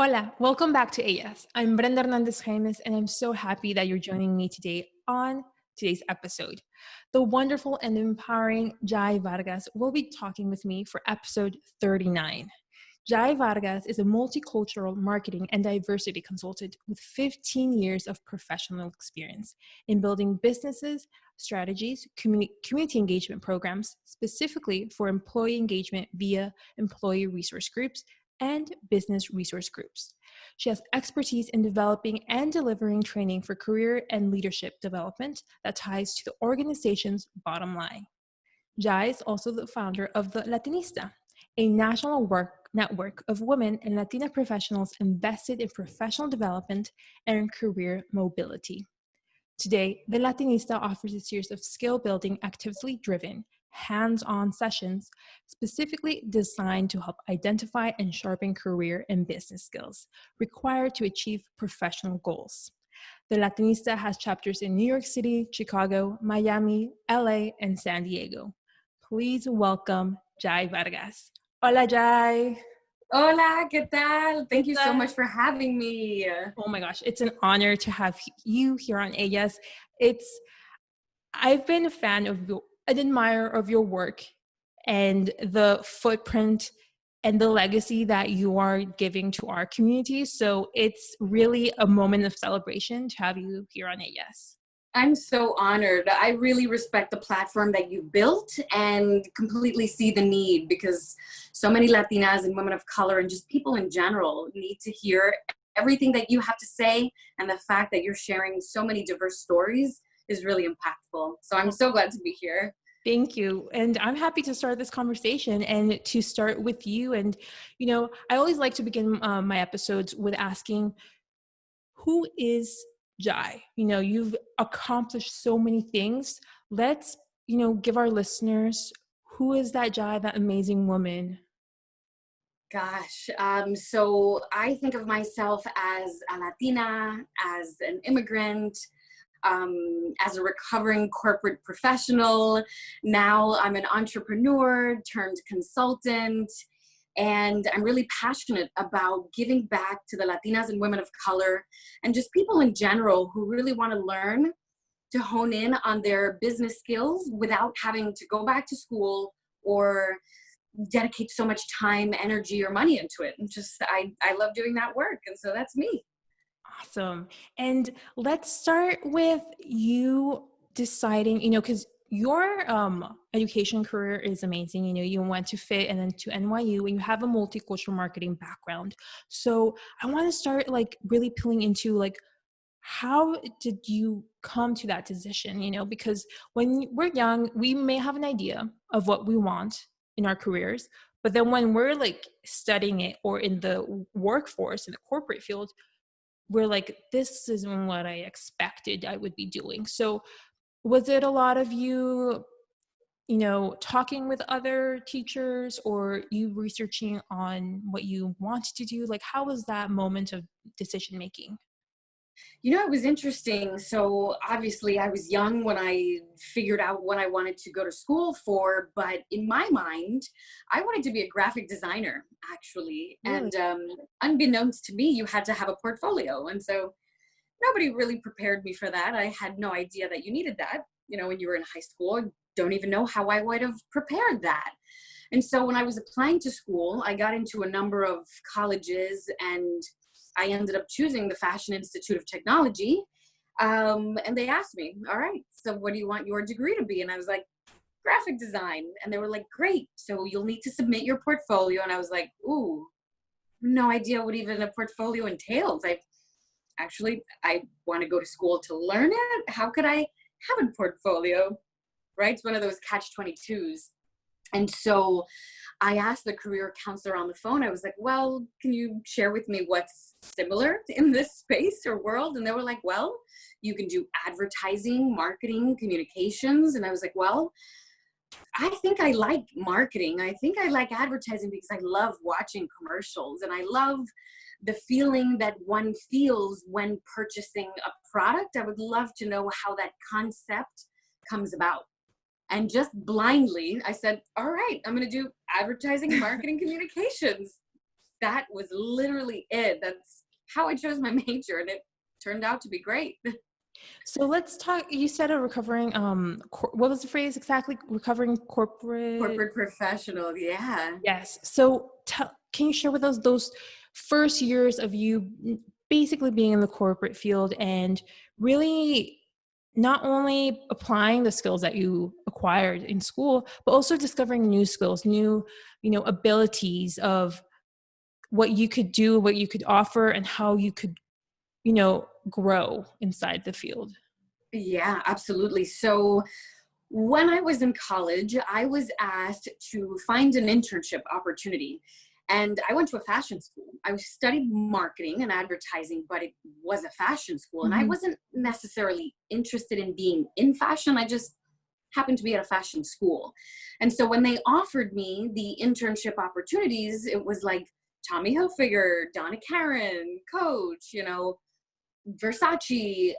Hola, welcome back to Ellas. I'm Brenda Hernandez Jaimes, and I'm so happy that you're joining me today on today's episode. The wonderful and empowering Yai Vargas will be talking with me for episode 39. Yai Vargas is a multicultural marketing and diversity consultant with 15 years of professional experience in building businesses, strategies, community engagement programs, specifically for employee engagement via employee resource groups and business resource groups. She has expertise in developing and delivering training for career and leadership development that ties to the organization's bottom line. Jai is also the founder of The Latinista, a national network of women and Latina professionals invested in professional development and career mobility. Today, The Latinista offers a series of skill-building, activity-driven, hands-on sessions specifically designed to help identify and sharpen career and business skills required to achieve professional goals. The Latinista has chapters in New York City, Chicago, Miami, LA, and San Diego. Please welcome Yai Vargas. Hola, Yai. Hola, ¿qué tal? Thank you so much for having me. Oh my gosh, it's an honor to have you here on Ellas. I've been a fan of an admirer of your work and the footprint and the legacy that you are giving to our community. So it's really a moment of celebration to have you here on Ellas. I'm so honored. I really respect the platform that you built and completely see the need because so many Latinas and women of color and just people in general need to hear everything that you have to say, and the fact that you're sharing so many diverse stories is really impactful. So I'm so glad to be here. Thank you. And I'm happy to start this conversation and to start with you. And, I always like to begin my episodes with asking, who is Yai? You've accomplished so many things. Let's, give our listeners, who is that Yai, that amazing woman? Gosh, so I think of myself as a Latina, as an immigrant, as a recovering corporate professional. Now I'm an entrepreneur turned consultant, and I'm really passionate about giving back to the Latinas and women of color and just people in general who really want to learn to hone in on their business skills without having to go back to school or dedicate so much time, energy, or money into it. And just, I love doing that work. And so that's me. Awesome. And let's start with you deciding, because your education career is amazing. You went to FIT and then to NYU, and you have a multicultural marketing background. So I want to start really peeling into how did you come to that decision? Because when we're young, we may have an idea of what we want in our careers, but then when we're studying it or in the workforce in the corporate field, we're like, this isn't what I expected I would be doing. So was it a lot of you, talking with other teachers, or you researching on what you wanted to do? How was that moment of decision making? It was interesting. So obviously I was young when I figured out what I wanted to go to school for, but in my mind, I wanted to be a graphic designer, actually. Really? And unbeknownst to me, you had to have a portfolio. And so nobody really prepared me for that. I had no idea that you needed that. When you were in high school, I don't even know how I would have prepared that. And so when I was applying to school, I got into a number of colleges, and I ended up choosing the Fashion Institute of Technology. And they asked me, all right, so what do you want your degree to be? And I was like, graphic design. And they were like, great. So you'll need to submit your portfolio. And I was like, ooh, no idea what even a portfolio entails. I want to go to school to learn it. How could I have a portfolio? Right? It's one of those catch-22s. And so I asked the career counselor on the phone, I was like, well, can you share with me what's similar in this space or world? And they were like, well, you can do advertising, marketing, communications. And I was like, well, I think I like marketing. I think I like advertising because I love watching commercials, and I love the feeling that one feels when purchasing a product. I would love to know how that concept comes about. And just blindly, I said, all right, I'm going to do advertising, marketing, communications. that was literally it. That's how I chose my major, and it turned out to be great. So let's talk, you said a recovering, what was the phrase exactly? Recovering corporate? Corporate professional, yeah. Yes. So can you share with us those first years of you basically being in the corporate field and really not only applying the skills that you acquired in school, but also discovering new skills, new, abilities of what you could do, what you could offer, and how you could, grow inside the field? Yeah, absolutely. So when I was in college, I was asked to find an internship opportunity. And I went to a fashion school. I studied marketing and advertising, but it was a fashion school. And I Mm-hmm. wasn't necessarily interested in being in fashion. I just happened to be at a fashion school. And so when they offered me the internship opportunities, it was like Tommy Hilfiger, Donna Karan, Coach, Versace,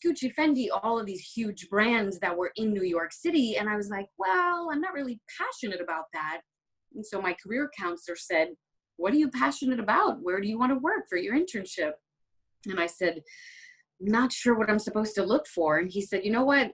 Gucci, Fendi, all of these huge brands that were in New York City. And I was like, well, I'm not really passionate about that. And so my career counselor said, what are you passionate about? Where do you want to work for your internship? And I said, not sure what I'm supposed to look for. And he said, you know what?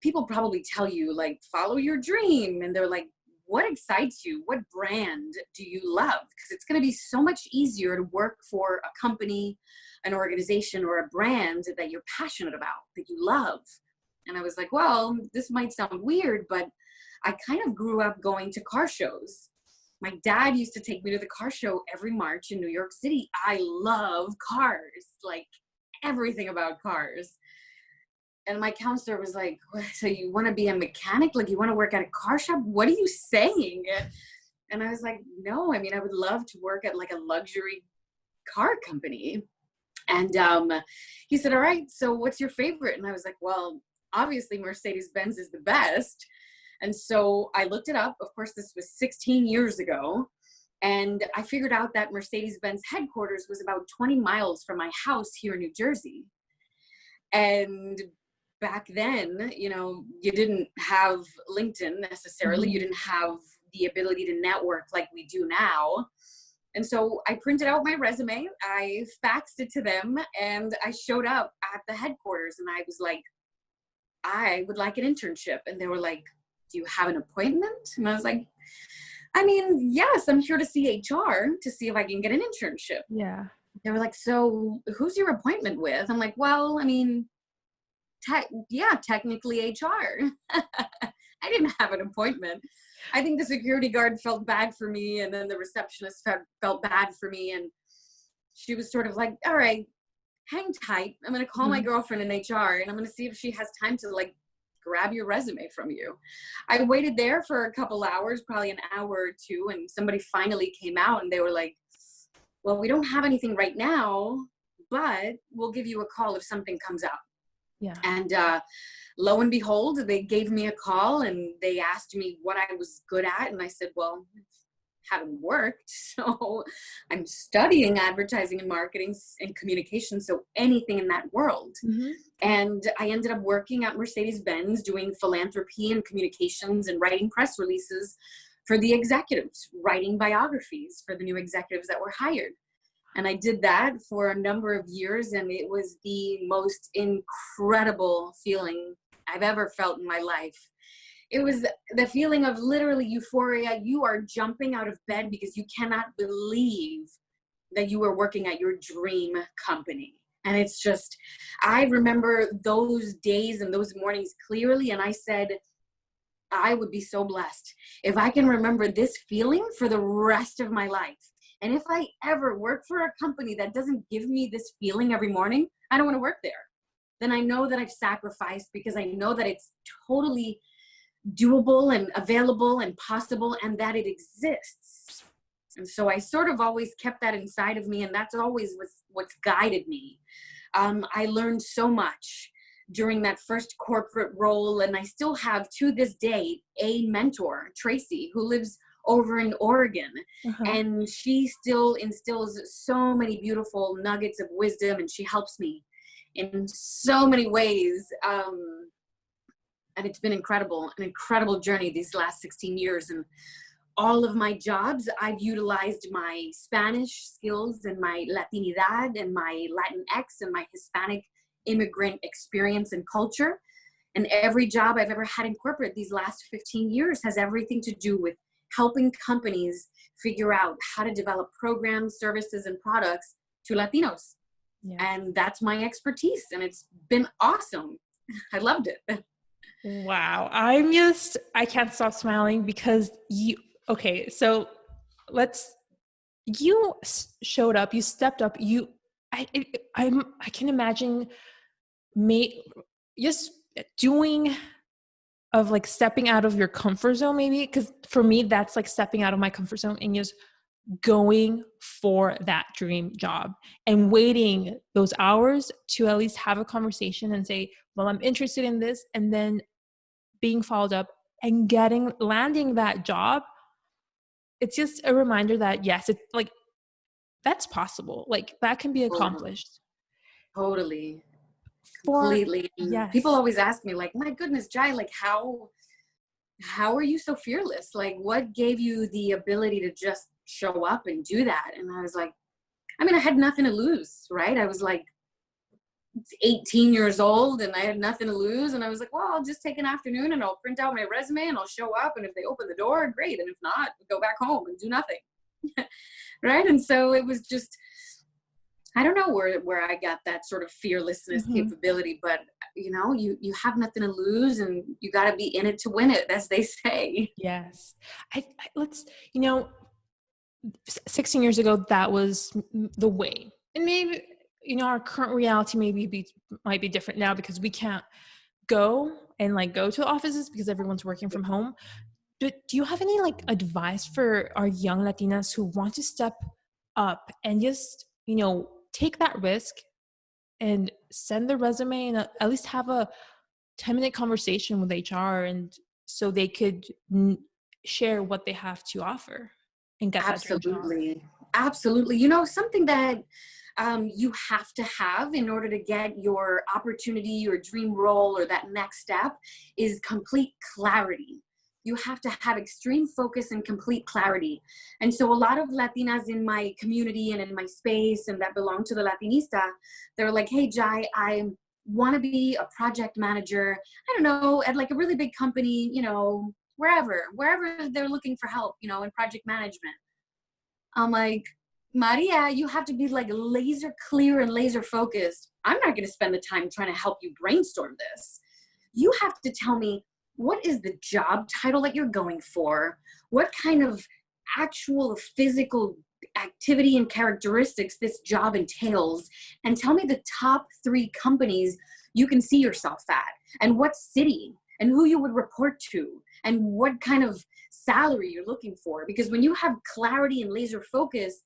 People probably tell you, like, follow your dream. And they're like, what excites you? What brand do you love? Because it's going to be so much easier to work for a company, an organization, or a brand that you're passionate about, that you love. And I was like, well, this might sound weird, but I kind of grew up going to car shows. My dad used to take me to the car show every March in New York City. I love cars, like everything about cars. And my counselor was like, so you want to be a mechanic? Like, you want to work at a car shop? What are you saying? And I was like, no, I mean, I would love to work at like a luxury car company. And he said, all right, so what's your favorite? And I was like, well, obviously Mercedes-Benz is the best. And so I looked it up. Of course, this was 16 years ago. And I figured out that Mercedes-Benz headquarters was about 20 miles from my house here in New Jersey. And back then, you didn't have LinkedIn necessarily. Mm-hmm. You didn't have the ability to network like we do now. And so I printed out my resume, I faxed it to them, and I showed up at the headquarters and I was like, I would like an internship. And they were like, do you have an appointment? And I was like, I mean, yes, I'm here to see HR to see if I can get an internship. Yeah. They were like, so who's your appointment with? I'm like, well, I mean, technically HR. I didn't have an appointment. I think the security guard felt bad for me, and then the receptionist felt bad for me, and she was sort of like, all right, hang tight. I'm going to call my girlfriend in HR, and I'm going to see if she has time to like grab your resume from you. I waited there for a couple hours, probably an hour or two, and somebody finally came out, and they were like, well, we don't have anything right now, but we'll give you a call if something comes up. Yeah. And lo and behold, they gave me a call and they asked me what I was good at. And I said, well, I haven't worked. So I'm studying advertising and marketing and communication. So anything in that world. Mm-hmm. And I ended up working at Mercedes-Benz doing philanthropy and communications and writing press releases for the executives, writing biographies for the new executives that were hired. And I did that for a number of years, and it was the most incredible feeling I've ever felt in my life. It was the feeling of literally euphoria. You are jumping out of bed because you cannot believe that you are working at your dream company. And it's just, I remember those days and those mornings clearly, and I said, I would be so blessed if I can remember this feeling for the rest of my life. And if I ever work for a company that doesn't give me this feeling every morning, I don't want to work there. Then I know that I've sacrificed, because I know that it's totally doable and available and possible, and that it exists. And so I sort of always kept that inside of me, and that's always what's guided me. I learned so much during that first corporate role, and I still have to this day a mentor, Tracy, who lives over in Oregon. Uh-huh. And she still instills so many beautiful nuggets of wisdom, and she helps me in so many ways. And it's been incredible, an incredible journey these last 16 years. And all of my jobs, I've utilized my Spanish skills and my Latinidad and my Latinx and my Hispanic immigrant experience and culture. And every job I've ever had in corporate these last 15 years has everything to do with helping companies figure out how to develop programs, services, and products to Latinos. Yeah. And that's my expertise. And it's been awesome. I loved it. Wow. I can't stop smiling because so you showed up, you stepped up, I can imagine just doing of like stepping out of your comfort zone, maybe, because for me that's like stepping out of my comfort zone and just going for that dream job and waiting those hours to at least have a conversation and say, well, I'm interested in this, and then being followed up and landing that job. It's just a reminder that yes, it's like that's possible, like that can be accomplished. Totally. For Completely. yes, People always ask me, like, my goodness, Jai, like how are you so fearless? Like, what gave you the ability to just show up and do that? And I was like, I mean, I had nothing to lose, right? I was like 18 years old and I had nothing to lose. And I was like, well, I'll just take an afternoon and I'll print out my resume and I'll show up. And if they open the door, great. And if not, go back home and do nothing. Right. And so it was just, I don't know where I got that sort of fearlessness capability, but you have nothing to lose and you got to be in it to win it, as they say. yes. Let's 16 years ago, that was the way. And maybe, our current reality might be different now because we can't go to offices because everyone's working from home. But do you have any like advice for our young Latinas who want to step up and just, take that risk and send their resume and at least have a 10-minute conversation with HR, and so they could share what they have to offer and get that dream job? Absolutely. Something that you have to have in order to get your opportunity, your dream role, or that next step is complete clarity. You have to have extreme focus and complete clarity. And so a lot of Latinas in my community and in my space and that belong to the Latinista, they're like, hey, Jai, I want to be a project manager, I don't know, at like a really big company, wherever they're looking for help, in project management. I'm like, Maria, you have to be like laser clear and laser focused. I'm not going to spend the time trying to help you brainstorm this. You have to tell me, what is the job title that you're going for? What kind of actual physical activity and characteristics this job entails? And tell me the top 3 companies you can see yourself at, and what city, and who you would report to, and what kind of salary you're looking for. Because when you have clarity and laser focus,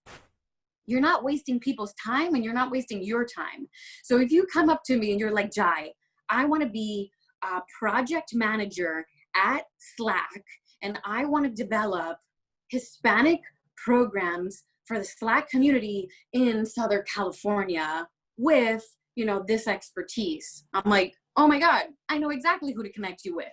you're not wasting people's time and you're not wasting your time. So if you come up to me and you're like, Jai, I want to be a project manager at Slack, and I want to develop Hispanic programs for the Slack community in Southern California with, this expertise. I'm like, oh my God, I know exactly who to connect you with.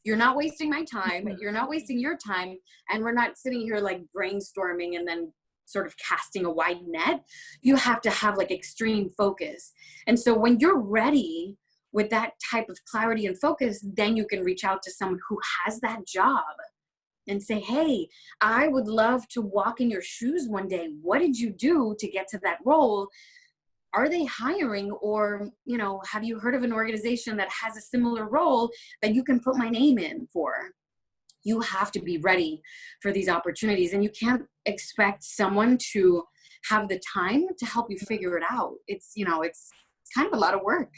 You're not wasting my time. You're not wasting your time. And we're not sitting here like brainstorming and then sort of casting a wide net. You have to have like extreme focus. And so when you're ready with that type of clarity and focus, then you can reach out to someone who has that job and say, hey, I would love to walk in your shoes one day. What did you do to get to that role? Are they hiring? Or, have you heard of an organization that has a similar role that you can put my name in for? You have to be ready for these opportunities, and you can't expect someone to have the time to help you figure it out. It's kind of a lot of work.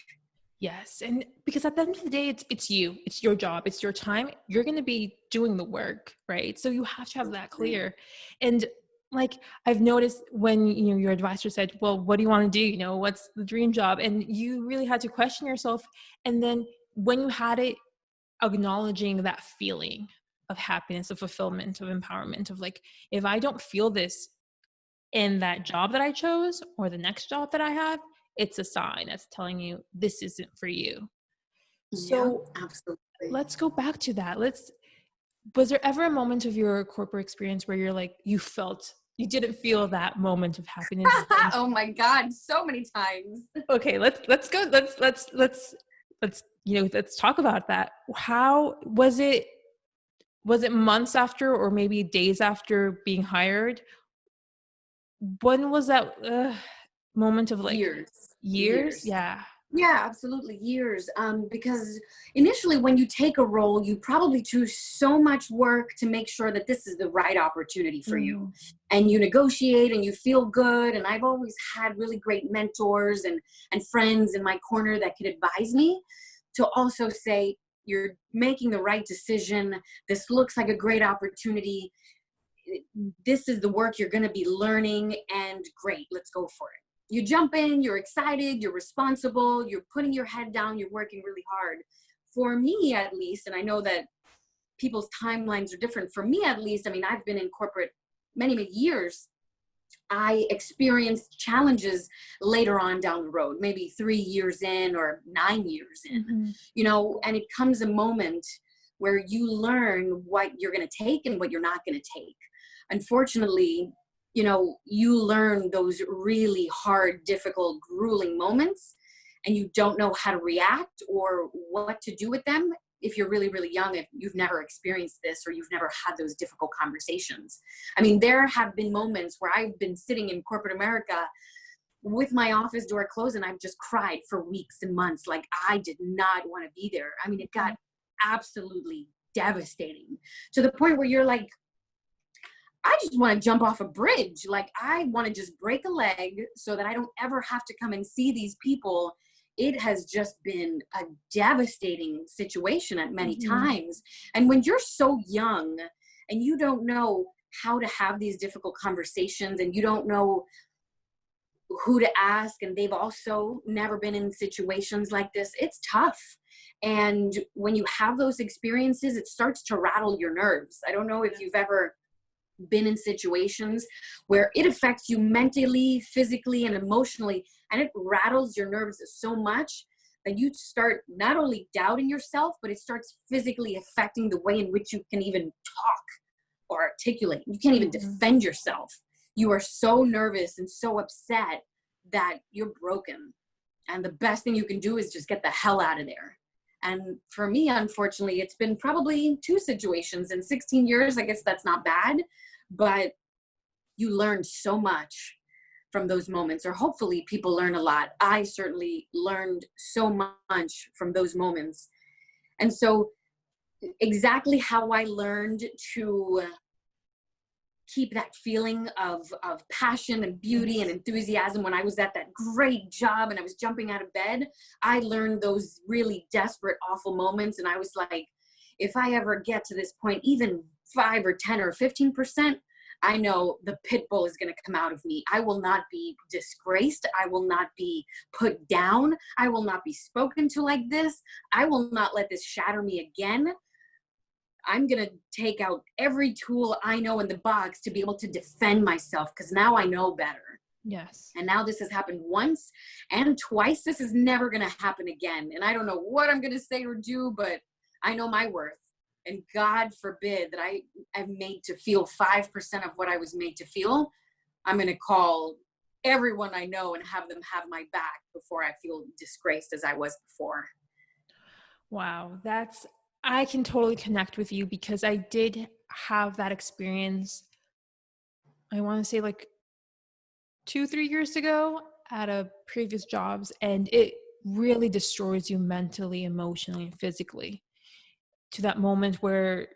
Yes. And because at the end of the day, it's you, it's your job, it's your time. You're going to be doing the work, right? So you have to have that clear. And like, I've noticed when, your advisor said, well, what do you want to do? What's the dream job? And you really had to question yourself. And then when you had it, acknowledging that feeling of happiness, of fulfillment, of empowerment, of like, if I don't feel this in that job that I chose or the next job that I have, it's a sign that's telling you this isn't for you. So yeah, absolutely. Let's go back to that. Was there ever a moment of your corporate experience where you didn't feel that moment of happiness? And Oh my God, so many times. okay, let's go. Let's talk about that. How was it? Was it months after, or maybe days after being hired? When was that moment of like Years, years? years. Yeah. Yeah, absolutely, years. Because initially, when you take a role, you probably do so much work to make sure that this is the right opportunity for you, Mhm. and you negotiate and you feel good. And I've always had really great mentors and friends in my corner that could advise me to also say, "You're making the right decision. This looks like a great opportunity. This is the work you're going to be learning, and great, let's go for it." You jump in, you're excited, you're responsible, you're putting your head down, you're working really hard. For me, at least, and I know that people's timelines are different. For me, at least, I mean, I've been in corporate many years. I experienced challenges later on down the road, maybe 3 years in or 9 years in, Mhm. and it comes a moment where you learn what you're going to take and what you're not going to take. Unfortunately, you learn those really hard, difficult, grueling moments, and you don't know how to react or what to do with them if you're really young, if you've never experienced this or you've never had those difficult conversations. I mean, there have been moments where I've been sitting in corporate America with my office door closed and I've just cried for weeks and months. Like, I did not want to be there. I mean, it got absolutely devastating to the point where you're like, I just want to jump off a bridge. Like, I want to just break a leg so that I don't ever have to come and see these people. It has just been a devastating situation at many Mhm. times. And when you're so young and you don't know how to have these difficult conversations and you don't know who to ask, and they've also never been in situations like this, it's tough. And when you have those experiences, it starts to rattle your nerves. I don't know if you've ever been in situations where it affects you mentally, physically, and emotionally, and it rattles your nerves so much that you start not only doubting yourself, but it starts physically affecting the way in which you can even talk or articulate. You can't even Mhm. defend yourself. You are so nervous and so upset that you're broken. And the best thing you can do is just get the hell out of there. And for me, unfortunately, it's been probably 2 situations in 16 years. I guess that's not bad, but you learn so much from those moments, or hopefully people learn a lot. I certainly learned so much from those moments. And so exactly how I learned to keep that feeling of passion and beauty and Yes. enthusiasm when I was at that great job and I was jumping out of bed, I learned those really desperate, awful moments. And I was like, if I ever get to this point, even 5 or 10 or 15%, I know the pit bull is going to come out of me. I will not be disgraced. I will not be put down. I will not be spoken to like this. I will not let this shatter me again. I'm going to take out every tool I know in the box to be able to defend myself, because now I know better. Yes. And now this has happened once and twice. This is never going to happen again. And I don't know what I'm going to say or do, but I know my worth. And God forbid that I am made to feel 5% of what I was made to feel. I'm going to call everyone I know and have them have my back before I feel disgraced as I was before. Wow, I can totally connect with you because I did have that experience. I want to say like 2, 3 years ago at a previous jobs, and it really destroys you mentally, emotionally, and physically to that moment where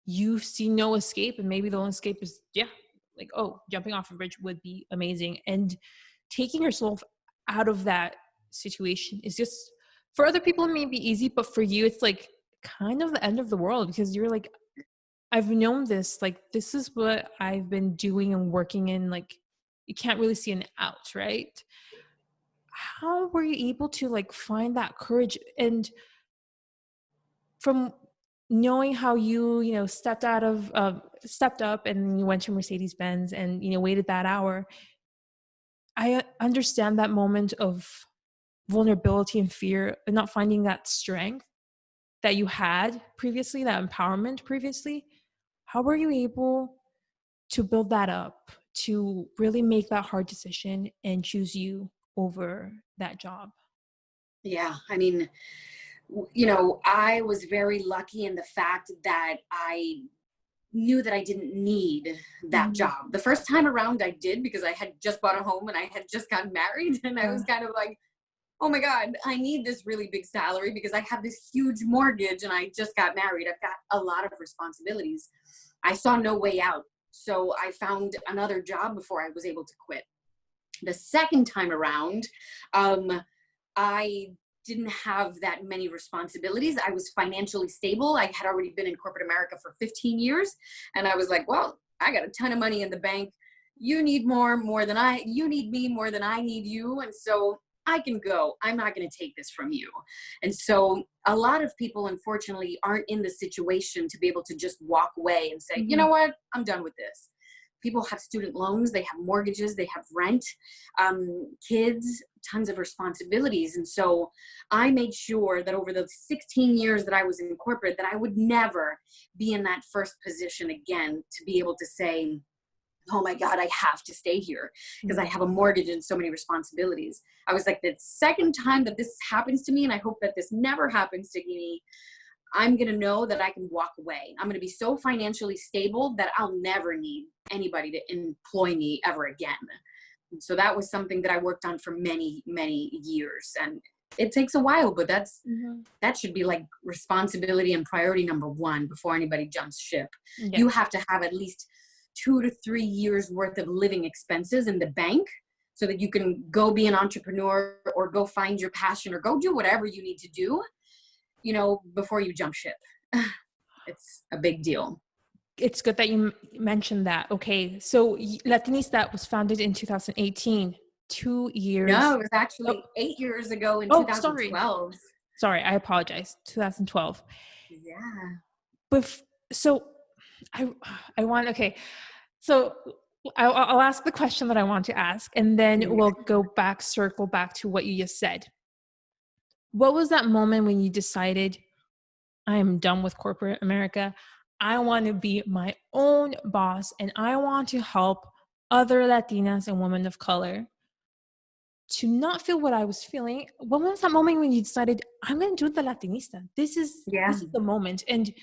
you see no escape, and maybe the only escape is, yeah, like, oh, jumping off a bridge would be amazing. And taking yourself out of that situation is just, for other people it may be easy, but for you it's like kind of the end of the world, because you're like, I've known this, like this is what I've been doing and working in, like you can't really see an out, right? How were you able to like find that courage? And from knowing how you stepped up and you went to Mercedes Benz and waited that hour, I understand that moment of vulnerability and fear and not finding that strength that you had previously, that empowerment previously. How were you able to build that up, to really make that hard decision and choose you over that job? Yeah, I mean, I was very lucky in the fact that I knew that I didn't need that Mhm. job. The first time around I did, because I had just bought a home and I had just gotten married, and I was kind of like, oh my God, I need this really big salary because I have this huge mortgage and I just got married. I've got a lot of responsibilities. I saw no way out. So I found another job before I was able to quit. The second time around, I didn't have that many responsibilities. I was financially stable. I had already been in corporate America for 15 years. And I was like, well, I got a ton of money in the bank. You need you need me more than I need you. And so I can go. I'm not going to take this from you. And so a lot of people, unfortunately, aren't in the situation to be able to just walk away and say, you Mhm. know what, I'm done with this. People have student loans, they have mortgages, they have rent, kids, tons of responsibilities. And so I made sure that over the 16 years that I was in corporate, that I would never be in that first position again to be able to say, oh my God, I have to stay here because I Yeah. have a mortgage and so many responsibilities. I was like, the second time that this happens to me, and I hope that this never happens to me, I'm going to know that I can walk away. I'm going to be so financially stable that I'll never need anybody to employ me ever again. And so that was something that I worked on for many, many years. And it takes a while, but Mhm. that should be like responsibility and priority number one before anybody jumps ship. You Yes. have to have at least 2 to 3 years worth of living expenses in the bank so that you can go be an entrepreneur or go find your passion or go do whatever you need to do, before you jump ship. It's a big deal. It's good that you mentioned that. Okay, so Latinista was founded in 2018, 2 years. No, it was Oh, actually 8 years ago in oh, sorry. 2012. Sorry, I apologize. 2012. Yeah. But so I I want okay. So I'll ask the question that I want to ask, and then Yeah. we'll circle back to what you just said. What was that moment when you decided, I am done with corporate America? I want to be my own boss and I want to help other Latinas and women of color to not feel what I was feeling. What was that moment when you decided, I'm going to do the Latinista? Yeah. This is the moment. And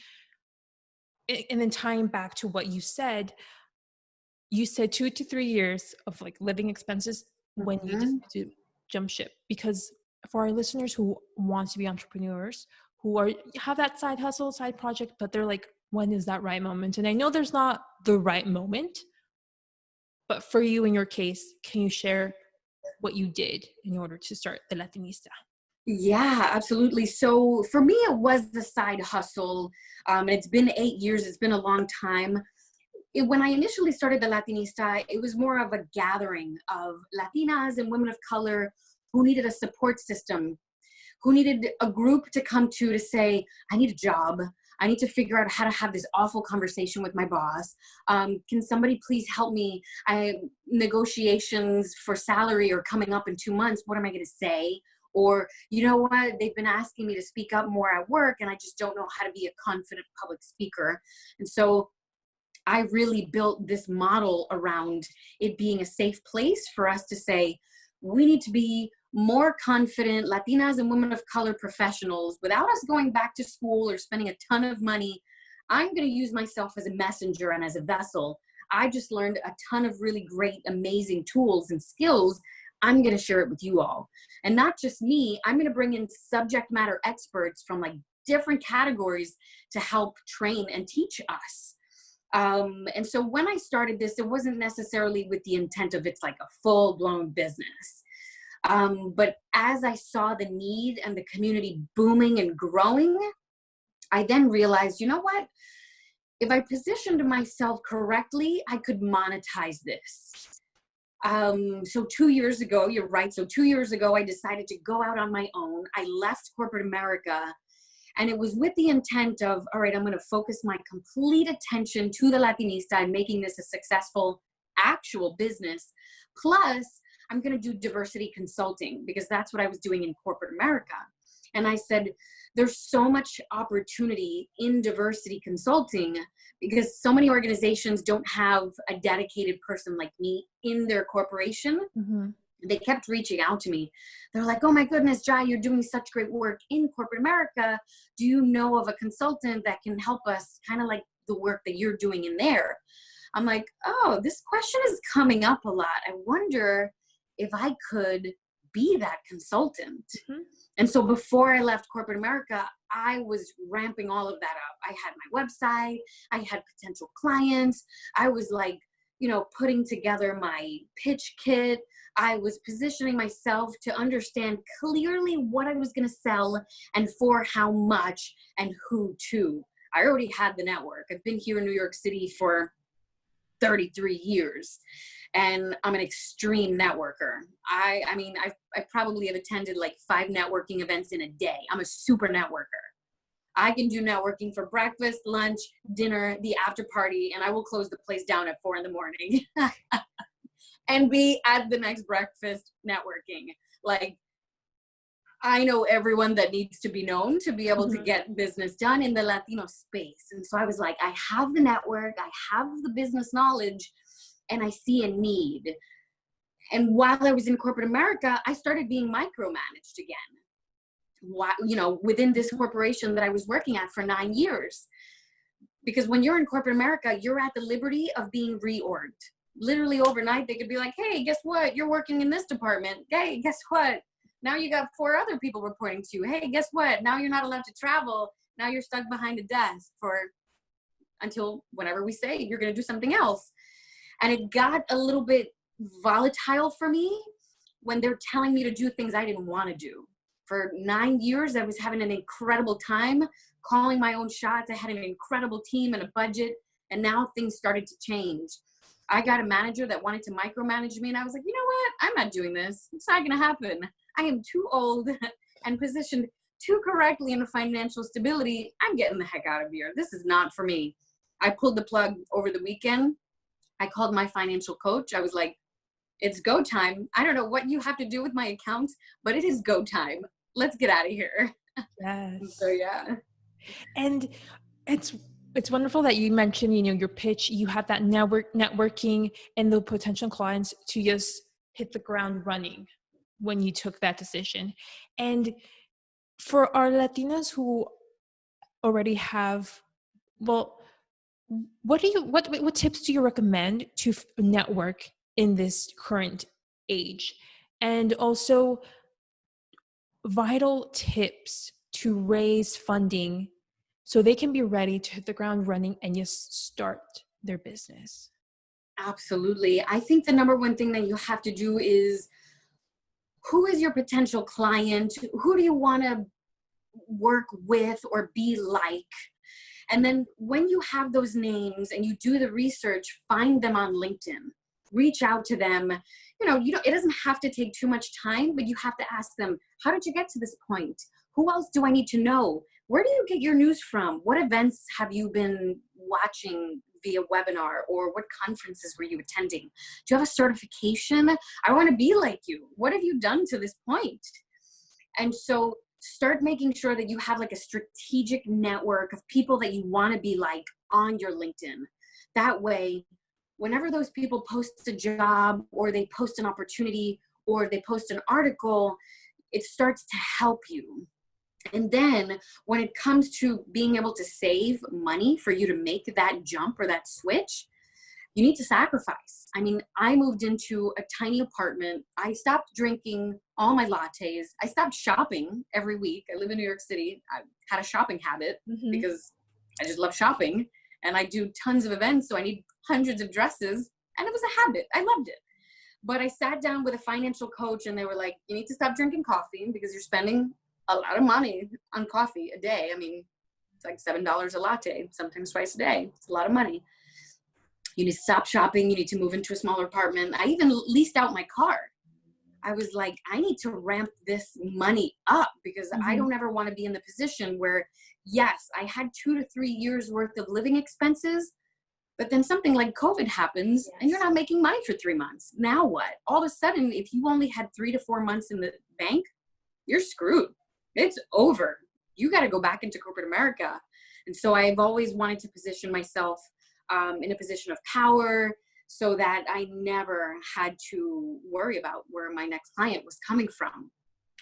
then tying back to what you said 2 to 3 years of like living expenses when you Hmm. decide to jump ship. Because for our listeners who want to be entrepreneurs, have that side hustle, side project, but they're like, when is that right moment? And I know there's not the right moment, but for you in your case, can you share what you did in order to start the Latinista? Yeah, absolutely. So for me, it was the side hustle. And it's been 8 years. It's been a long time. When I initially started the Latinista, it was more of a gathering of Latinas and women of color who needed a support system, who needed a group to come to say, I need a job. I need to figure out how to have this awful conversation with my boss. Can somebody please help me? Negotiations for salary are coming up in 2 months. What am I going to say? Or, you know what? They've been asking me to speak up more at work, and I just don't know how to be a confident public speaker. And so I really built this model around it being a safe place for us to say, we need to be more confident Latinas and women of color professionals without us going back to school or spending a ton of money. I'm going to use myself as a messenger and as a vessel. I just learned a ton of really great, amazing tools and skills. I'm going to share it with you all. And not just me, I'm going to bring in subject matter experts from like different categories to help train and teach us. And so when I started this, it wasn't necessarily with the intent of it's like a full blown business. But as I saw the need and the community booming and growing, I then realized, you know what? If I positioned myself correctly, I could monetize this. So 2 years ago, you're right. So 2 years ago, I decided to go out on my own. I left corporate America. And it was with the intent of, all right, I'm going to focus my complete attention to the Latinista and making this a successful actual business. Plus, I'm going to do diversity consulting because that's what I was doing in corporate America. And I said, there's so much opportunity in diversity consulting because so many organizations don't have a dedicated person like me in their corporation. Mm-hmm. They kept reaching out to me. They're like, oh my goodness, Jai, you're doing such great work in corporate America. Do you know of a consultant that can help us kind of like the work that you're doing in there? I'm like, oh, this question is coming up a lot. I wonder if I could be that consultant. Mm-hmm. And so before I left corporate America, I was ramping all of that up. I had my website, I had potential clients. I was like, putting together my pitch kit. I was positioning myself to understand clearly what I was going to sell and for how much and who to. I already had the network. I've been here in New York City for 33 years. And I'm an extreme networker. I probably have attended like 5 networking events in a day. I'm a super networker. I can do networking for breakfast, lunch, dinner, the after party, and I will close the place down at 4 a.m. and be at the next breakfast networking. Like, I know everyone that needs to be known to be able to get business done in the Latino space. And so I was like, I have the network, I have the business knowledge, and I see a need. And while I was in corporate America, I started being micromanaged again. Within this corporation that I was working at for 9 years. Because when you're in corporate America, you're at the liberty of being reorged. Literally overnight, they could be like, hey, guess what? You're working in this department. Hey, guess what? Now you got 4 other people reporting to you. Hey, guess what? Now you're not allowed to travel. Now you're stuck behind a desk until whenever we say you're going to do something else. And it got a little bit volatile for me when they're telling me to do things I didn't want to do. For 9 years, I was having an incredible time calling my own shots. I had an incredible team and a budget, and now things started to change. I got a manager that wanted to micromanage me, and I was like, you know what? I'm not doing this. It's not going to happen. I am too old and positioned too correctly in financial stability. I'm getting the heck out of here. This is not for me. I pulled the plug over the weekend. I called my financial coach. I was like, it's go time. I don't know what you have to do with my account, but it is go time. Let's get out of here. Yes. So yeah. And it's wonderful that you mentioned, your pitch, you had that networking and the potential clients to just hit the ground running when you took that decision. And for our Latinas who already have, what tips do you recommend to network in this current age? And also vital tips to raise funding so they can be ready to hit the ground running and just start their business. Absolutely. I think the number one thing that you have to do is, who is your potential client? Who do you want to work with or be like? And then when you have those names and you do the research, find them on LinkedIn. Reach out to them. It doesn't have to take too much time, but you have to ask them, how did you get to this point? Who else do I need to know? Where do you get your news from? What events have you been watching via webinar, or what conferences were you attending? Do you have a certification? I want to be like you. What have you done to this point? And so start making sure that you have like a strategic network of people that you want to be like on your LinkedIn. That way, whenever those people post a job or they post an opportunity or they post an article, it starts to help you. And then when it comes to being able to save money for you to make that jump or that switch, you need to sacrifice. I mean, I moved into a tiny apartment. I stopped drinking all my lattes. I stopped shopping every week. I live in New York City. I had a shopping habit because I just love shopping. And I do tons of events, so I need hundreds of dresses. And it was a habit. I loved it. But I sat down with a financial coach, and they were like, you need to stop drinking coffee because you're spending a lot of money on coffee a day. I mean, it's like $7 a latte, sometimes twice a day. It's a lot of money. You need to stop shopping. You need to move into a smaller apartment. I even leased out my car. I was like, I need to ramp this money up because I don't ever want to be in the position where, yes, I had 2 to 3 years worth of living expenses, but then something like COVID happens and you're not making money for 3 months. Now what? All of a sudden, if you only had 3 to 4 months in the bank, you're screwed. It's over. You got to go back into corporate America. And so I've always wanted to position myself in a position of power so that I never had to worry about where my next client was coming from.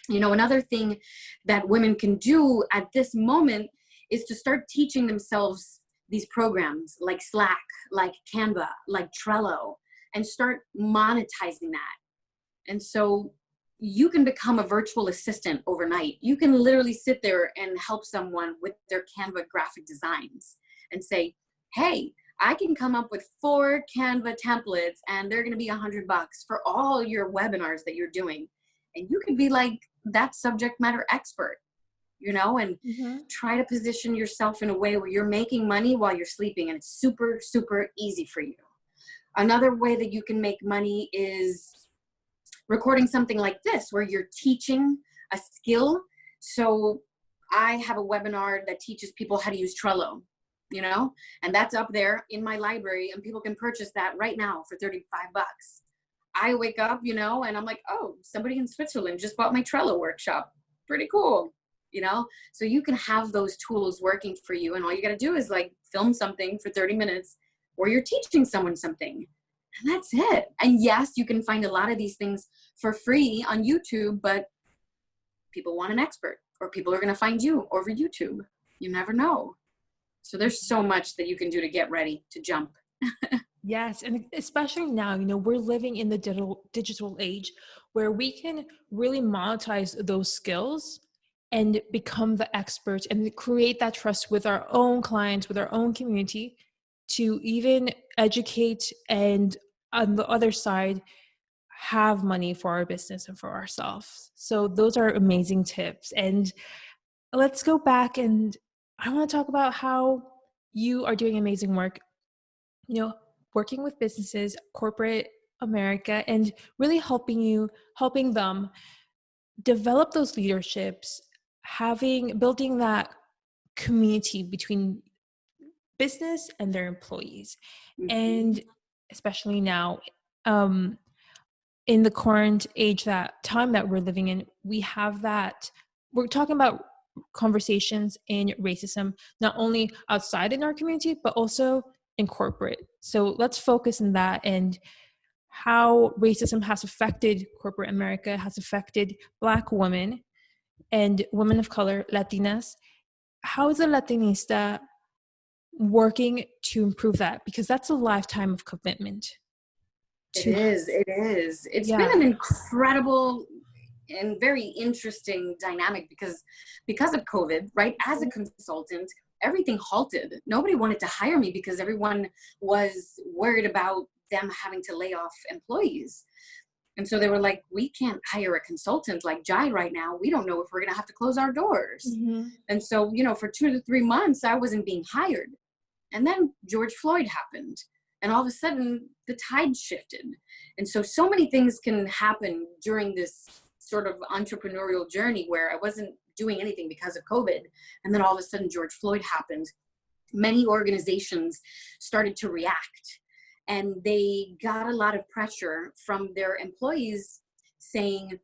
You know, another thing that women can do at this moment is to start teaching themselves these programs like Slack, like Canva, like Trello, and start monetizing that. And so you can become a virtual assistant overnight. You can literally sit there and help someone with their Canva graphic designs and say, hey, I can come up with 4 Canva templates and they're going to be $100 for all your webinars that you're doing. And you can be like that subject matter expert, you know, and try to position yourself in a way where you're making money while you're sleeping. And it's super, super easy for you. Another way that you can make money is recording something like this, where you're teaching a skill. So I have a webinar that teaches people how to use Trello, you know, and that's up there in my library and people can purchase that right now for $35. I wake up, you know, and I'm like, oh, somebody in Switzerland just bought my Trello workshop. Pretty cool, you know? So you can have those tools working for you. And all you got to do is like film something for 30 minutes or you're teaching someone something. And that's it. And yes, you can find a lot of these things for free on YouTube, but people want an expert or people are going to find you over YouTube. You never know. So there's so much that you can do to get ready to jump. Yes. And especially now, you know, we're living in the digital age where we can really monetize those skills and become the experts and create that trust with our own clients, with our own community, to even educate and on the other side, have money for our business and for ourselves. So those are amazing tips. And let's go back and I want to talk about how you are doing amazing work, you know, working with businesses, corporate America, and really helping them develop those leaderships, building that community between business and their employees. And especially now, in the current time that we're living in, we're talking about conversations in racism, not only outside in our community, but also in corporate. So let's focus on that and how racism has affected corporate America, has affected Black women and women of color, Latinas. How is the Latinista working to improve that? Because that's a lifetime of commitment. It is. It's been an incredible and very interesting dynamic because of COVID, right? As a consultant, everything halted. Nobody wanted to hire me because everyone was worried about them having to lay off employees. And so they were like, we can't hire a consultant like Jai right now. We don't know if we're going to have to close our doors. And so, you know, for 2 to 3 months, I wasn't being hired. And then George Floyd happened. And all of a sudden, the tide shifted. And so many things can happen during this sort of entrepreneurial journey where I wasn't doing anything because of COVID. And then all of a sudden, George Floyd happened. Many organizations started to react. And they got a lot of pressure from their employees saying,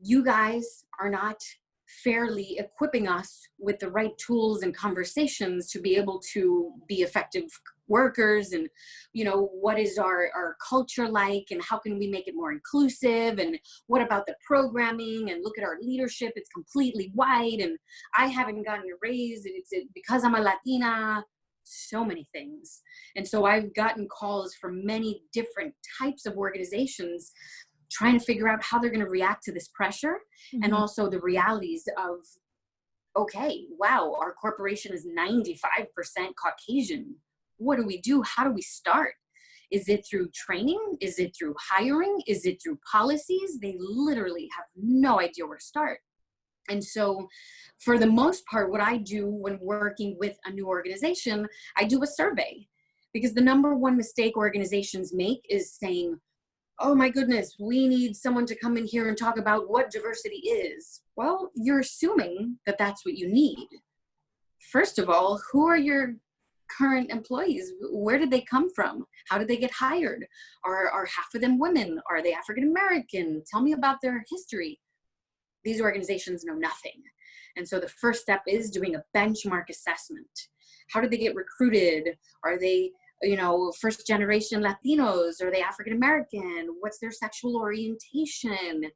you guys are not fairly equipping us with the right tools and conversations to be able to be effective workers. And, you know, what is our culture like and how can we make it more inclusive? And what about the programming? And look at our leadership, it's completely white. And I haven't gotten a raise. It's because I'm a Latina. So many things. And so I've gotten calls from many different types of organizations trying to figure out how they're going to react to this pressure and also the realities of, okay, wow, our corporation is 95% Caucasian. What do we do? How do we start? Is it through training? Is it through hiring? Is it through policies? They literally have no idea where to start. And so for the most part, what I do when working with a new organization, I do a survey, because the number one mistake organizations make is saying, oh my goodness, we need someone to come in here and talk about what diversity is. Well, you're assuming that that's what you need. First of all, who are your current employees? Where did they come from? How did they get hired? Are half of them women? Are they African American? Tell me about their history. These organizations know nothing. And so the first step is doing a benchmark assessment. How did they get recruited? Are they, first generation Latinos? Are they African American? What's their sexual orientation?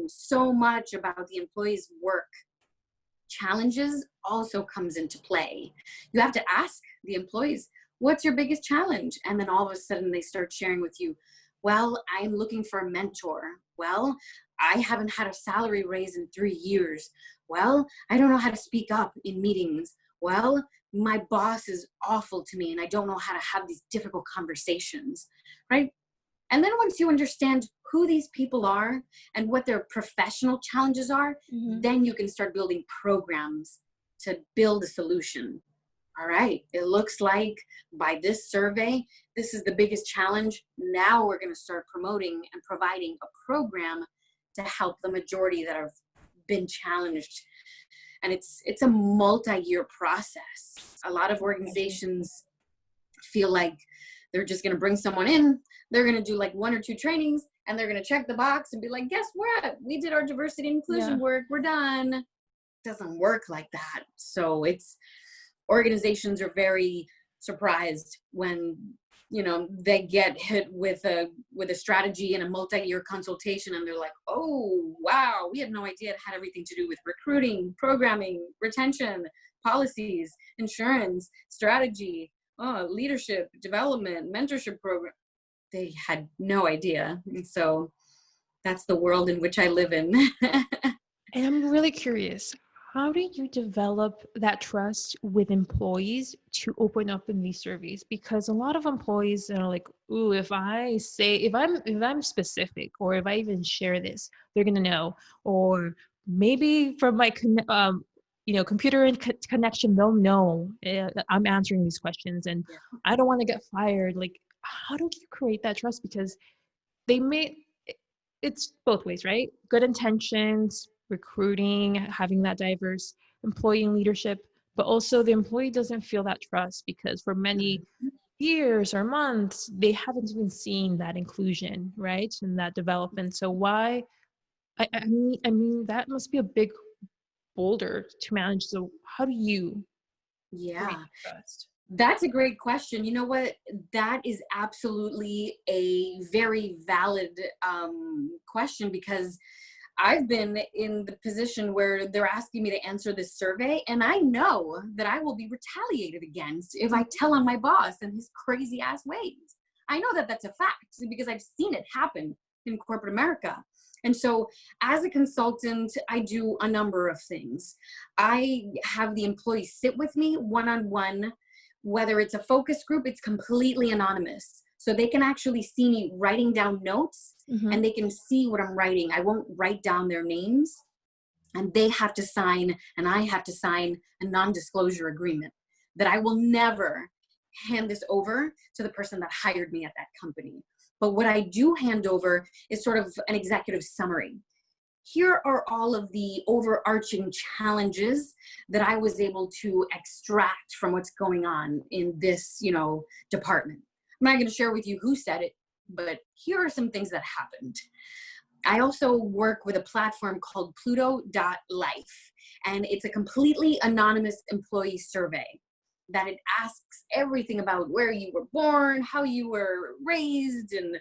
So much about the employee's work challenges also comes into play. You have to ask the employees, what's your biggest challenge? And then all of a sudden they start sharing with you, well, I'm looking for a mentor. Well, I haven't had a salary raise in 3 years. Well, I don't know how to speak up in meetings. Well, my boss is awful to me and I don't know how to have these difficult conversations, right? And then once you understand who these people are and what their professional challenges are, then you can start building programs to build a solution. All right, it looks like by this survey, this is the biggest challenge. Now we're going to start promoting and providing a program to help the majority that have been challenged. And it's a multi-year process. A lot of organizations feel like they're just going to bring someone in, they're going to do like 1 or 2 trainings, and they're going to check the box and be like, guess what? We did our diversity and inclusion work. We're done. It doesn't work like that. So organizations are very surprised when, they get hit with a strategy and a multi-year consultation, and they're like, oh, wow, we had no idea it had everything to do with recruiting, programming, retention, policies, insurance, strategy, leadership, development, mentorship program. They had no idea. And so that's the world in which I live in. And I'm really curious, how do you develop that trust with employees to open up in these surveys? Because a lot of employees are like, ooh, if I'm specific, or if I even share this, they're going to know. Or maybe from my computer connection, they'll know I'm answering these questions and I don't want to get fired. Like, how do you create that trust? Because it's both ways, right? Good intentions, recruiting, having that diverse employee and leadership, but also the employee doesn't feel that trust because for many years or months, they haven't even seen that inclusion, right? And that development. So why, I mean, that must be a big boulder to manage. So how do you create trust? That's a great question. You know what? That is absolutely a very valid question, because I've been in the position where they're asking me to answer this survey, and I know that I will be retaliated against if I tell on my boss and his crazy ass ways. I know that that's a fact because I've seen it happen in corporate America. And so as a consultant, I do a number of things. I have the employees sit with me one-on-one. Whether it's a focus group, it's completely anonymous. So they can actually see me writing down notes and they can see what I'm writing. I won't write down their names, and they have to sign, and I have to sign a non-disclosure agreement that I will never hand this over to the person that hired me at that company. But what I do hand over is sort of an executive summary. Here are all of the overarching challenges that I was able to extract from what's going on in this, department. I'm not going to share with you who said it, but here are some things that happened. I also work with a platform called Pluto.life, and it's a completely anonymous employee survey that it asks everything about where you were born, how you were raised, and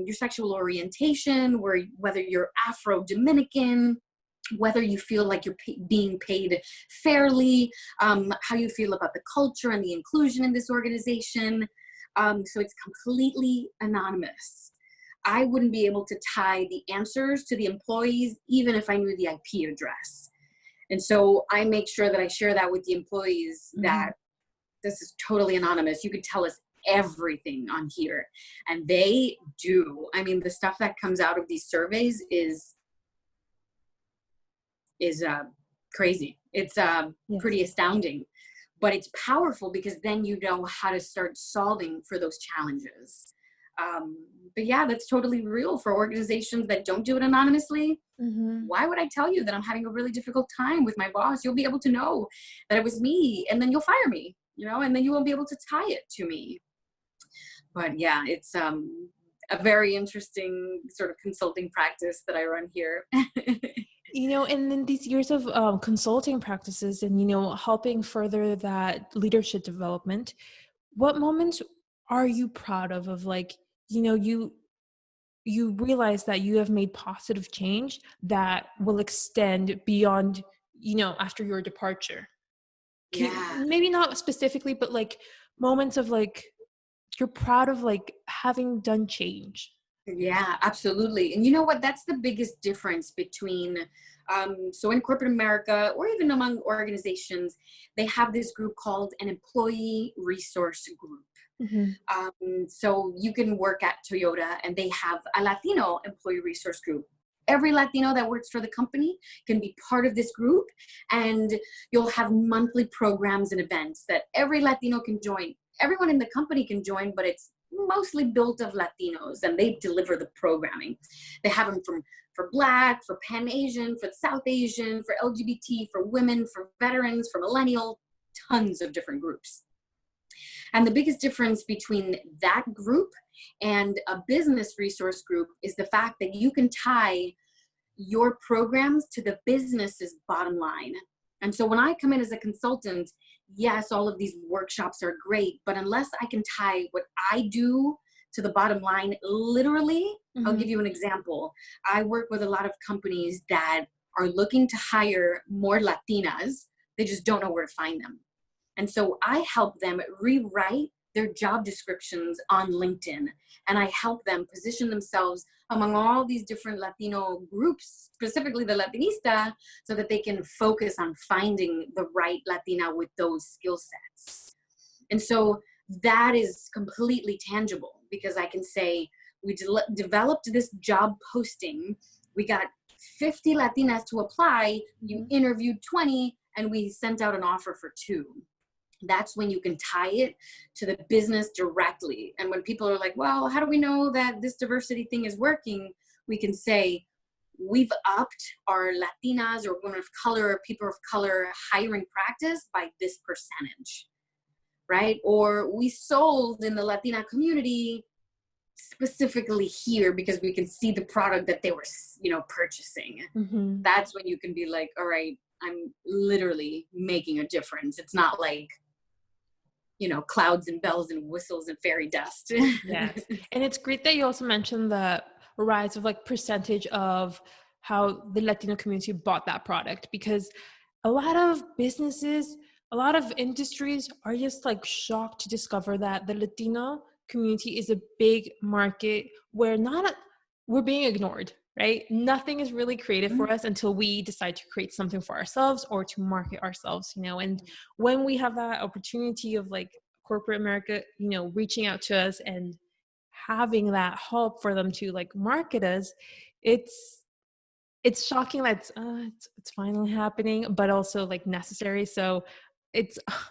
your sexual orientation, whether you're Afro-Dominican, whether you feel like you're being paid fairly, how you feel about the culture and the inclusion in this organization. So it's completely anonymous. I wouldn't be able to tie the answers to the employees, even if I knew the IP address. And so I make sure that I share that with the employees that this is totally anonymous. You could tell us everything on here. And they do. I mean, the stuff that comes out of these surveys is crazy. It's pretty astounding. But it's powerful because then you know how to start solving for those challenges. But yeah, that's totally real for organizations that don't do it anonymously. Why would I tell you that I'm having a really difficult time with my boss? You'll be able to know that it was me, and then you'll fire me, and then you won't be able to tie it to me. But yeah, it's a very interesting sort of consulting practice that I run here. And then these years of consulting practices and, helping further that leadership development, what moments are you proud of like, you realize that you have made positive change that will extend beyond, after your departure? Yeah. Maybe not specifically, but like moments of like, you're proud of like having done change. Yeah, absolutely. And you know what? That's the biggest difference between, so in corporate America or even among organizations, they have this group called an employee resource group. Mm-hmm. So you can work at Toyota and they have a Latino employee resource group. Every Latino that works for the company can be part of this group, and you'll have monthly programs and events that every Latino can join. Everyone in the company can join, but it's mostly built of Latinos, and they deliver the programming. They have them for Black, for Pan Asian, for South Asian, for LGBT, for women, for veterans, for millennial, tons of different groups. And the biggest difference between that group and a business resource group is the fact that you can tie your programs to the business's bottom line. And so when I come in as a consultant, yes, all of these workshops are great, but unless I can tie what I do to the bottom line, literally, Mm-hmm. I'll give you an example. I work with a lot of companies that are looking to hire more Latinas. They just don't know where to find them. And so I help them rewrite their job descriptions on LinkedIn. And I help them position themselves among all these different Latino groups, specifically the Latinista, so that they can focus on finding the right Latina with those skill sets. And so that is completely tangible because I can say, we developed this job posting. We got 50 Latinas to apply. You interviewed 20, and we sent out an offer for 2. That's when you can tie it to the business directly. And when people are like, well, how do we know that this diversity thing is working? We can say, we've upped our Latinas or women of color or people of color hiring practice by this percentage, right? Or we sold in the Latina community specifically here because we can see the product that they were, purchasing. Mm-hmm. That's when you can be like, all right, I'm literally making a difference. It's not like, clouds and bells and whistles and fairy dust. Yes. And it's great that you also mentioned the rise of like percentage of how the Latino community bought that product, because a lot of businesses, a lot of industries are just like shocked to discover that the Latino community is a big market where we're being ignored, right? Nothing is really created for us until we decide to create something for ourselves or to market ourselves, and when we have that opportunity of like corporate America, reaching out to us and having that help for them to like market us, it's shocking that it's finally happening, but also like necessary. So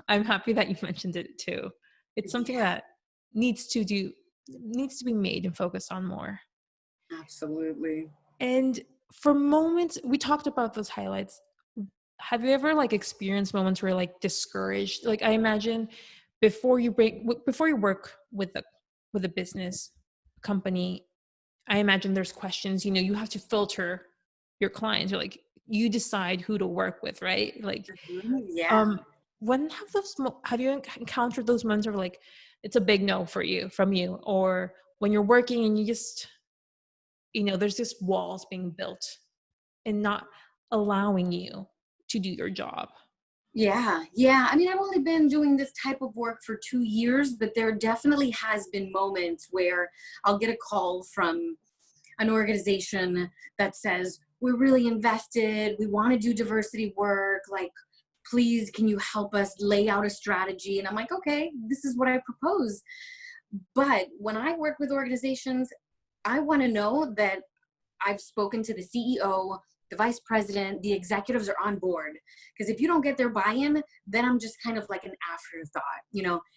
I'm happy that you mentioned it too. It's something that needs to be made and focused on more. Absolutely. And for moments, we talked about those highlights. Have you ever like experienced moments where you're like discouraged? Like I imagine before you work with a business company, I imagine there's questions, you have to filter your clients, or like you decide who to work with, right? Like, Yeah. when have you encountered those moments where like it's a big no from you, or when you're working and you just, there's just walls being built and not allowing you to do your job? Yeah. I mean, I've only been doing this type of work for 2 years, but there definitely has been moments where I'll get a call from an organization that says, we're really invested. We want to do diversity work. Like, please, can you help us lay out a strategy? And I'm like, okay, this is what I propose. But when I work with organizations, I want to know that I've spoken to the CEO, the vice president, the executives are on board. Because if you don't get their buy-in, then I'm just kind of like an afterthought,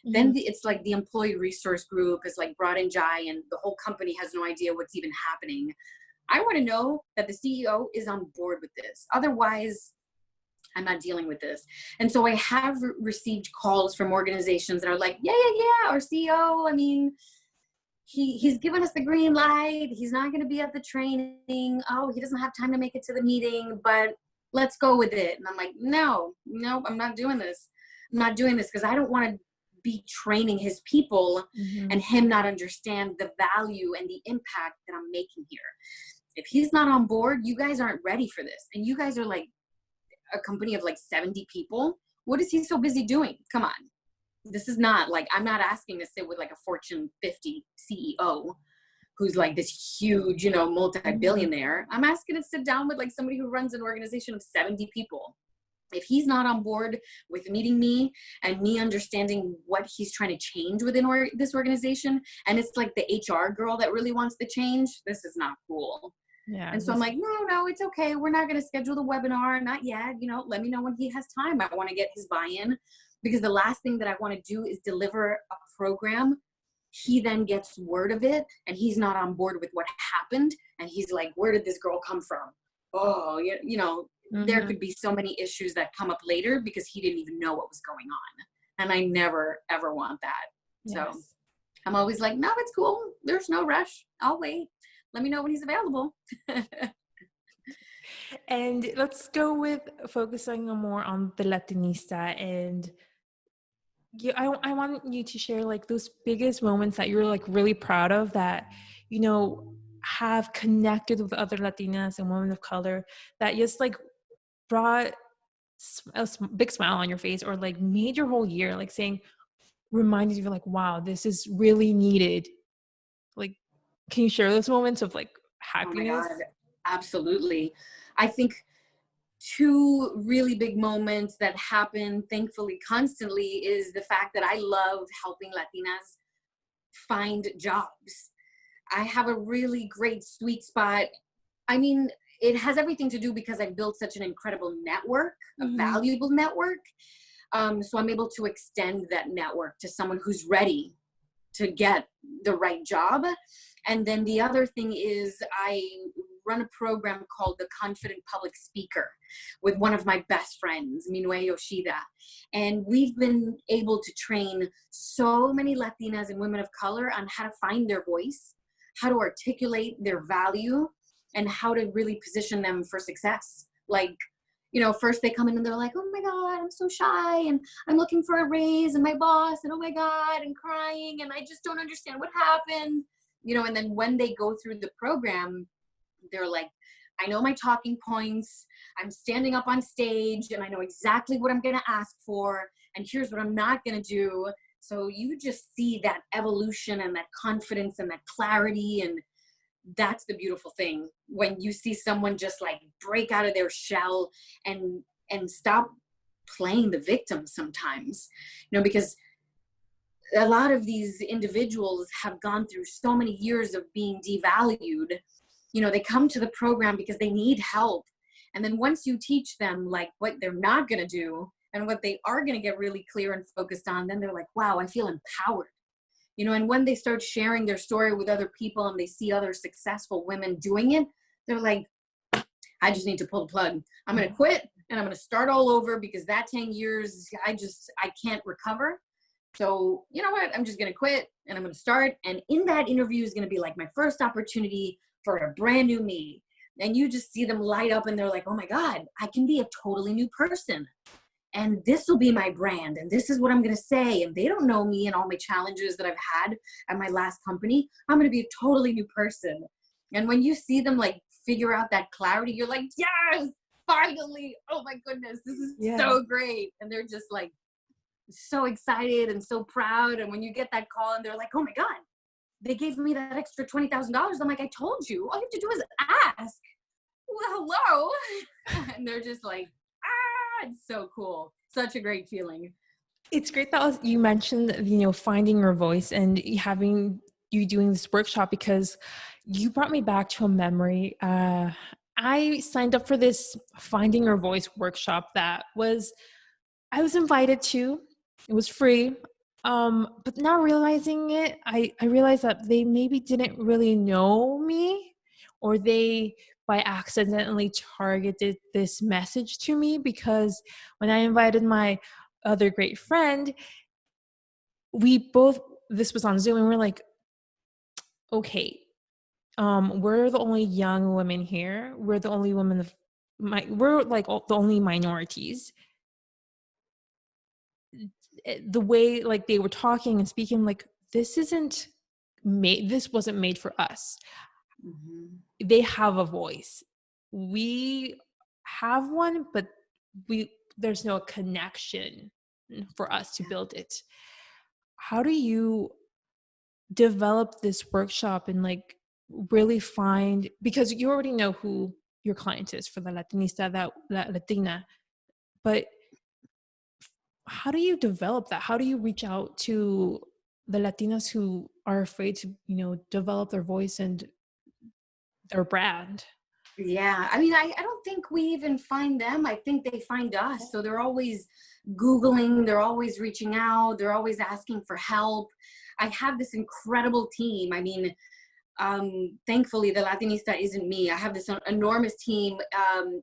Then it's like the employee resource group is like brought in Jai and the whole company has no idea what's even happening. I want to know that the CEO is on board with this. Otherwise, I'm not dealing with this. And so I have received calls from organizations that are like, yeah, our CEO, I mean, he's given us the green light. He's not going to be at the training. Oh, he doesn't have time to make it to the meeting, but let's go with it. And I'm like, no, I'm not doing this. I'm not doing this because I don't want to be training his people and him not understand the value and the impact that I'm making here. If he's not on board, you guys aren't ready for this. And you guys are like a company of like 70 people. What is he so busy doing? Come on. This is not like, I'm not asking to sit with like a Fortune 50 CEO who's like this huge, you know, multi-billionaire. I'm asking to sit down with like somebody who runs an organization of 70 people. If he's not on board with meeting me and me understanding what he's trying to change within this organization, and it's like the HR girl that really wants the change, this is not cool. Yeah. And so I'm like, no, it's okay. We're not going to schedule the webinar. Not yet. You know, let me know when he has time. I want to get his buy-in, because the last thing that I want to do is deliver a program. He then gets word of it and he's not on board with what happened. And he's like, where did this girl come from? Oh, you know, there could be so many issues that come up later because he didn't even know what was going on. And I never, ever want that. Yes. So I'm always like, no, it's cool. There's no rush. I'll wait. Let me know when he's available. And let's go with focusing more on the Latinista. And I want you to share like those biggest moments that you're like really proud of that, you know, have connected with other Latinas and women of color that just like brought a big smile on your face, or like made your whole year, like saying, reminded you like, wow, this is really needed. Like, can you share those moments of like happiness? Oh my God, absolutely. I think two really big moments that happen thankfully constantly is the fact that I love helping Latinas find jobs. I have a really great sweet spot. I mean, it has everything to do because I've built such an incredible network, a valuable network. So I'm able to extend that network to someone who's ready to get the right job. And then the other thing is I run a program called the Confident Public Speaker with one of my best friends, Minue Yoshida. And we've been able to train so many Latinas and women of color on how to find their voice, how to articulate their value, and how to really position them for success. Like, you know, first they come in and they're like, oh my God, I'm so shy and I'm looking for a raise and my boss and oh my God, and crying and I just don't understand what happened. You know, and then when they go through the program, they're like, I know my talking points. I'm standing up on stage and I know exactly what I'm going to ask for. And here's what I'm not going to do. So you just see that evolution and that confidence and that clarity. And that's the beautiful thing when you see someone just like break out of their shell and stop playing the victim sometimes, you know, because a lot of these individuals have gone through so many years of being devalued. You know, they come to the program because they need help. And then once you teach them like what they're not going to do and what they are going to get really clear and focused on, then they're like, wow, I feel empowered. You know, and when they start sharing their story with other people and they see other successful women doing it, they're like, I just need to pull the plug. I'm going to quit and I'm going to start all over because that 10 years, I can't recover. So, you know what? I'm just going to quit and I'm going to start. And in that interview is going to be like my first opportunity for a brand new me. And you just see them light up and they're like, oh my God, I can be a totally new person. And this will be my brand. And this is what I'm going to say. And they don't know me and all my challenges that I've had at my last company. I'm going to be a totally new person. And when you see them like figure out that clarity, you're like, yes, finally. Oh my goodness, this is so great. And they're just like so excited and so proud. And when you get that call and they're like, oh my God, they gave me that extra $20,000. I'm like, I told you, all you have to do is ask. Well, hello. And they're just like, it's so cool. Such a great feeling. It's great that you mentioned, you know, finding your voice and having you doing this workshop, because you brought me back to a memory. I signed up for this Finding Your Voice workshop that I was invited to. It was free. But not realizing it, I realized that they maybe didn't really know me, or they by accidentally targeted this message to me, because when I invited my other great friend, this was on Zoom and we're like, okay, we're the only young women here. We're the only women we're like the only minorities. The way like they were talking and speaking, like this wasn't made for us. Mm-hmm. They have a voice. We have one, but there's no connection for us to Yeah. build it. How do you develop this workshop and like really find, because you already know who your client is for the Latinista, that Latina, but how do you develop that? How do you reach out to the Latinas who are afraid to, develop their voice and their brand? Yeah, I mean, I don't think we even find them. I think they find us. So they're always Googling, they're always reaching out, they're always asking for help. I have this incredible team. I mean, thankfully, the Latinista isn't me. I have this enormous team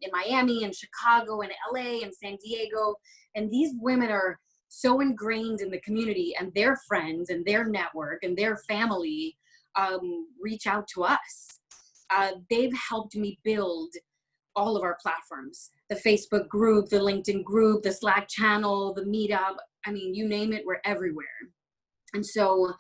in Miami and Chicago and LA and San Diego. And these women are so ingrained in the community, and their friends and their network and their family reach out to us. They've helped me build all of our platforms, the Facebook group, the LinkedIn group, the Slack channel, the meetup. I mean, you name it, we're everywhere. And so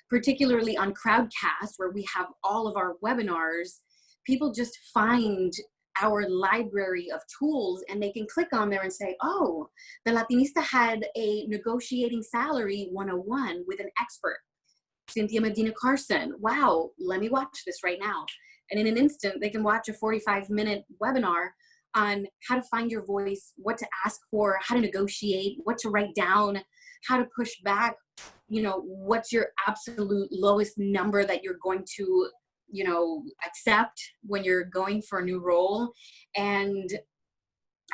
particularly on Crowdcast, where we have all of our webinars, people just find our library of tools and they can click on there and say, oh, the Latinista had a negotiating salary 101 with an expert, Cynthia Medina Carson. Wow, let me watch this right now. And in an instant, they can watch a 45-minute webinar on how to find your voice, what to ask for, how to negotiate, what to write down, how to push back, what's your absolute lowest number that you're going to, accept when you're going for a new role. And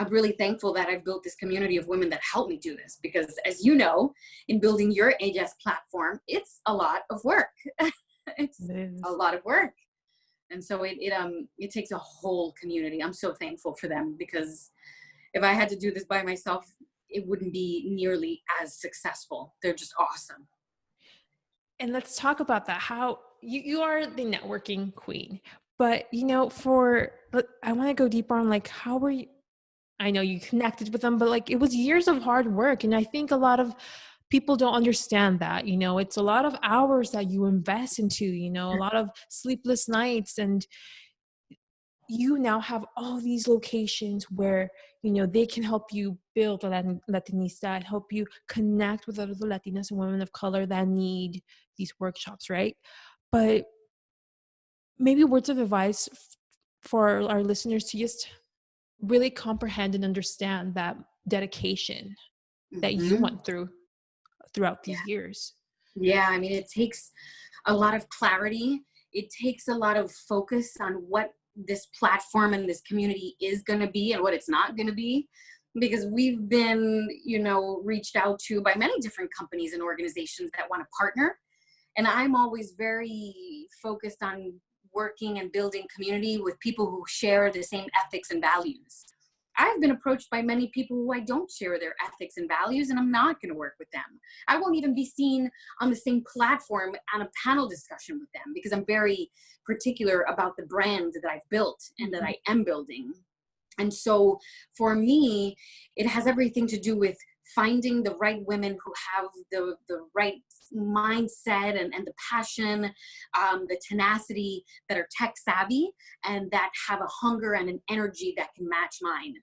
I'm really thankful that I've built this community of women that help me do this, because as you know, in building your AJS platform, it's a lot of work. It's a lot of work. And so it takes a whole community. I'm so thankful for them, because if I had to do this by myself, it wouldn't be nearly as successful. They're just awesome. And let's talk about that. How you are the networking queen, but I want to go deeper on like, how were you? I know you connected with them, but like it was years of hard work. And I think a lot of people don't understand that, it's a lot of hours that you invest into, a lot of sleepless nights. And you now have all these locations where, they can help you build a Latinista and help you connect with other Latinas and women of color that need these workshops, right? But maybe words of advice for our listeners to just really comprehend and understand that dedication that you went throughout these years. Yeah, I mean, it takes a lot of clarity. It takes a lot of focus on what this platform and this community is going to be and what it's not going to be, because we've been, reached out to by many different companies and organizations that want to partner. And I'm always very focused on working and building community with people who share the same ethics and values. I've been approached by many people who I don't share their ethics and values, and I'm not going to work with them. I won't even be seen on the same platform on a panel discussion with them, because I'm very particular about the brand that I've built and that I am building. And so for me, it has everything to do with finding the right women who have the right mindset and the passion, the tenacity, that are tech savvy and that have a hunger and an energy that can match mine.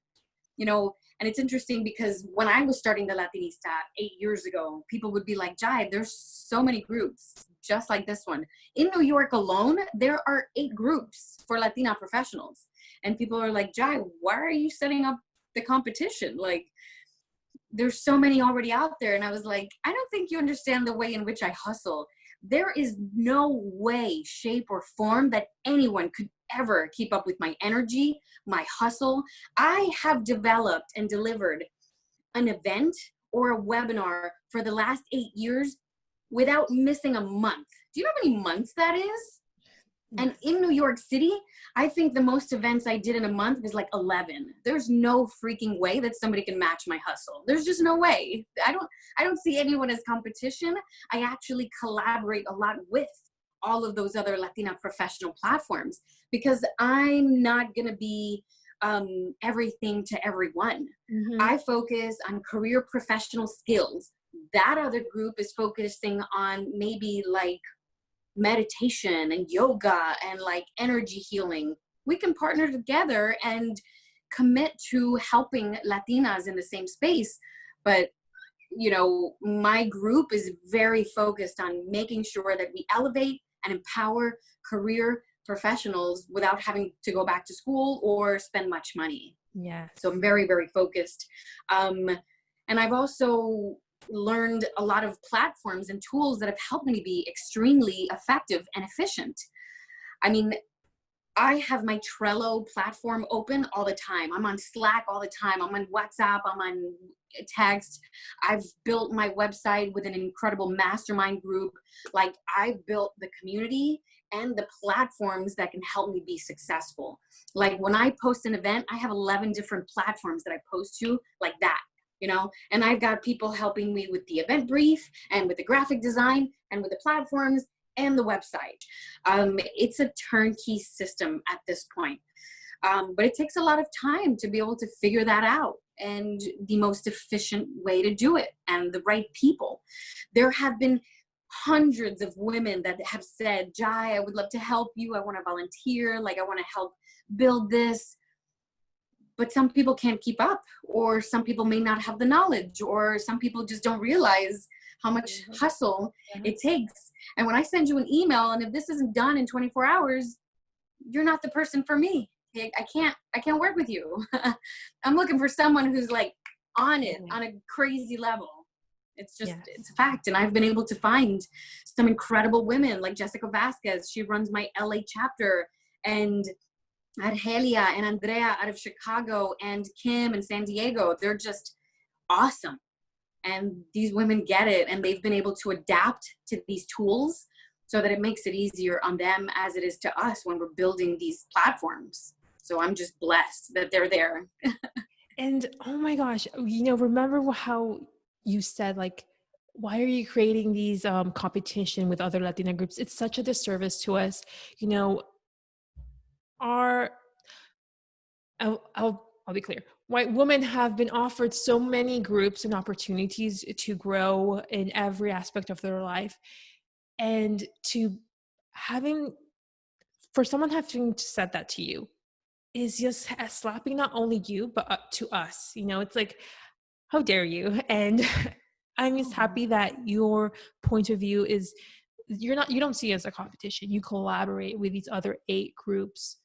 And it's interesting because when I was starting the Latinista 8 years ago, people would be like, Jai, there's so many groups just like this one. In New York alone, there are 8 groups for Latina professionals. And people are like, Jai, why are you setting up the competition? Like, there's so many already out there. And I was like, I don't think you understand the way in which I hustle. There is no way, shape, or form that anyone could ever keep up with my energy, my hustle. I have developed and delivered an event or a webinar for the last 8 years without missing a month. Do you know how many months that is? And in New York City, I think the most events I did in a month was like 11. There's no freaking way that somebody can match my hustle. There's just no way. I don't see anyone as competition. I actually collaborate a lot with all of those other Latina professional platforms, because I'm not going to be everything to everyone. Mm-hmm. I focus on career professional skills. That other group is focusing on maybe like meditation and yoga and like energy healing. We can partner together and commit to helping Latinas in the same space. But you know, my group is very focused on making sure that we elevate and empower career professionals without having to go back to school or spend much money. Yes. So I'm very, very focused. And I've also learned a lot of platforms and tools that have helped me be extremely effective and efficient. I mean, I have my Trello platform open all the time. I'm on Slack all the time. I'm on WhatsApp. I'm on text. I've built my website with an incredible mastermind group. Like, I've built the community and the platforms that can help me be successful. Like, when I post an event, I have 11 different platforms that I post to, like that, you know, and I've got people helping me with the event brief and with the graphic design and with the platforms and the website. It's a turnkey system at this point. But it takes a lot of time to be able to figure that out and the most efficient way to do it and the right people. There have been hundreds of women that have said, Jai, I would love to help you. I want to volunteer. Like, I want to help build this. But some people can't keep up, or some people may not have the knowledge, or some people just don't realize how much hustle it takes. And when I send you an email, and if this isn't done in 24 hours, you're not the person for me. I can't work with you. I'm looking for someone who's like on it on a crazy level. It's just, it's a fact. And I've been able to find some incredible women like Jessica Vasquez. She runs my LA chapter, and Argelia and Andrea out of Chicago, and Kim in San Diego. They're just awesome. And these women get it, and they've been able to adapt to these tools so that it makes it easier on them as it is to us when we're building these platforms. So I'm just blessed that they're there. And oh my gosh, you know, remember how you said, like, why are you creating these competition with other Latina groups? It's such a disservice to us. You know, our I'll be clear. White women have been offered so many groups and opportunities to grow in every aspect of their life, and for someone having to said that to you is just slapping not only you but up to us. You know, it's like, how dare you? And I'm just happy that your point of view is you don't see it as a competition. You collaborate with these other 8 groups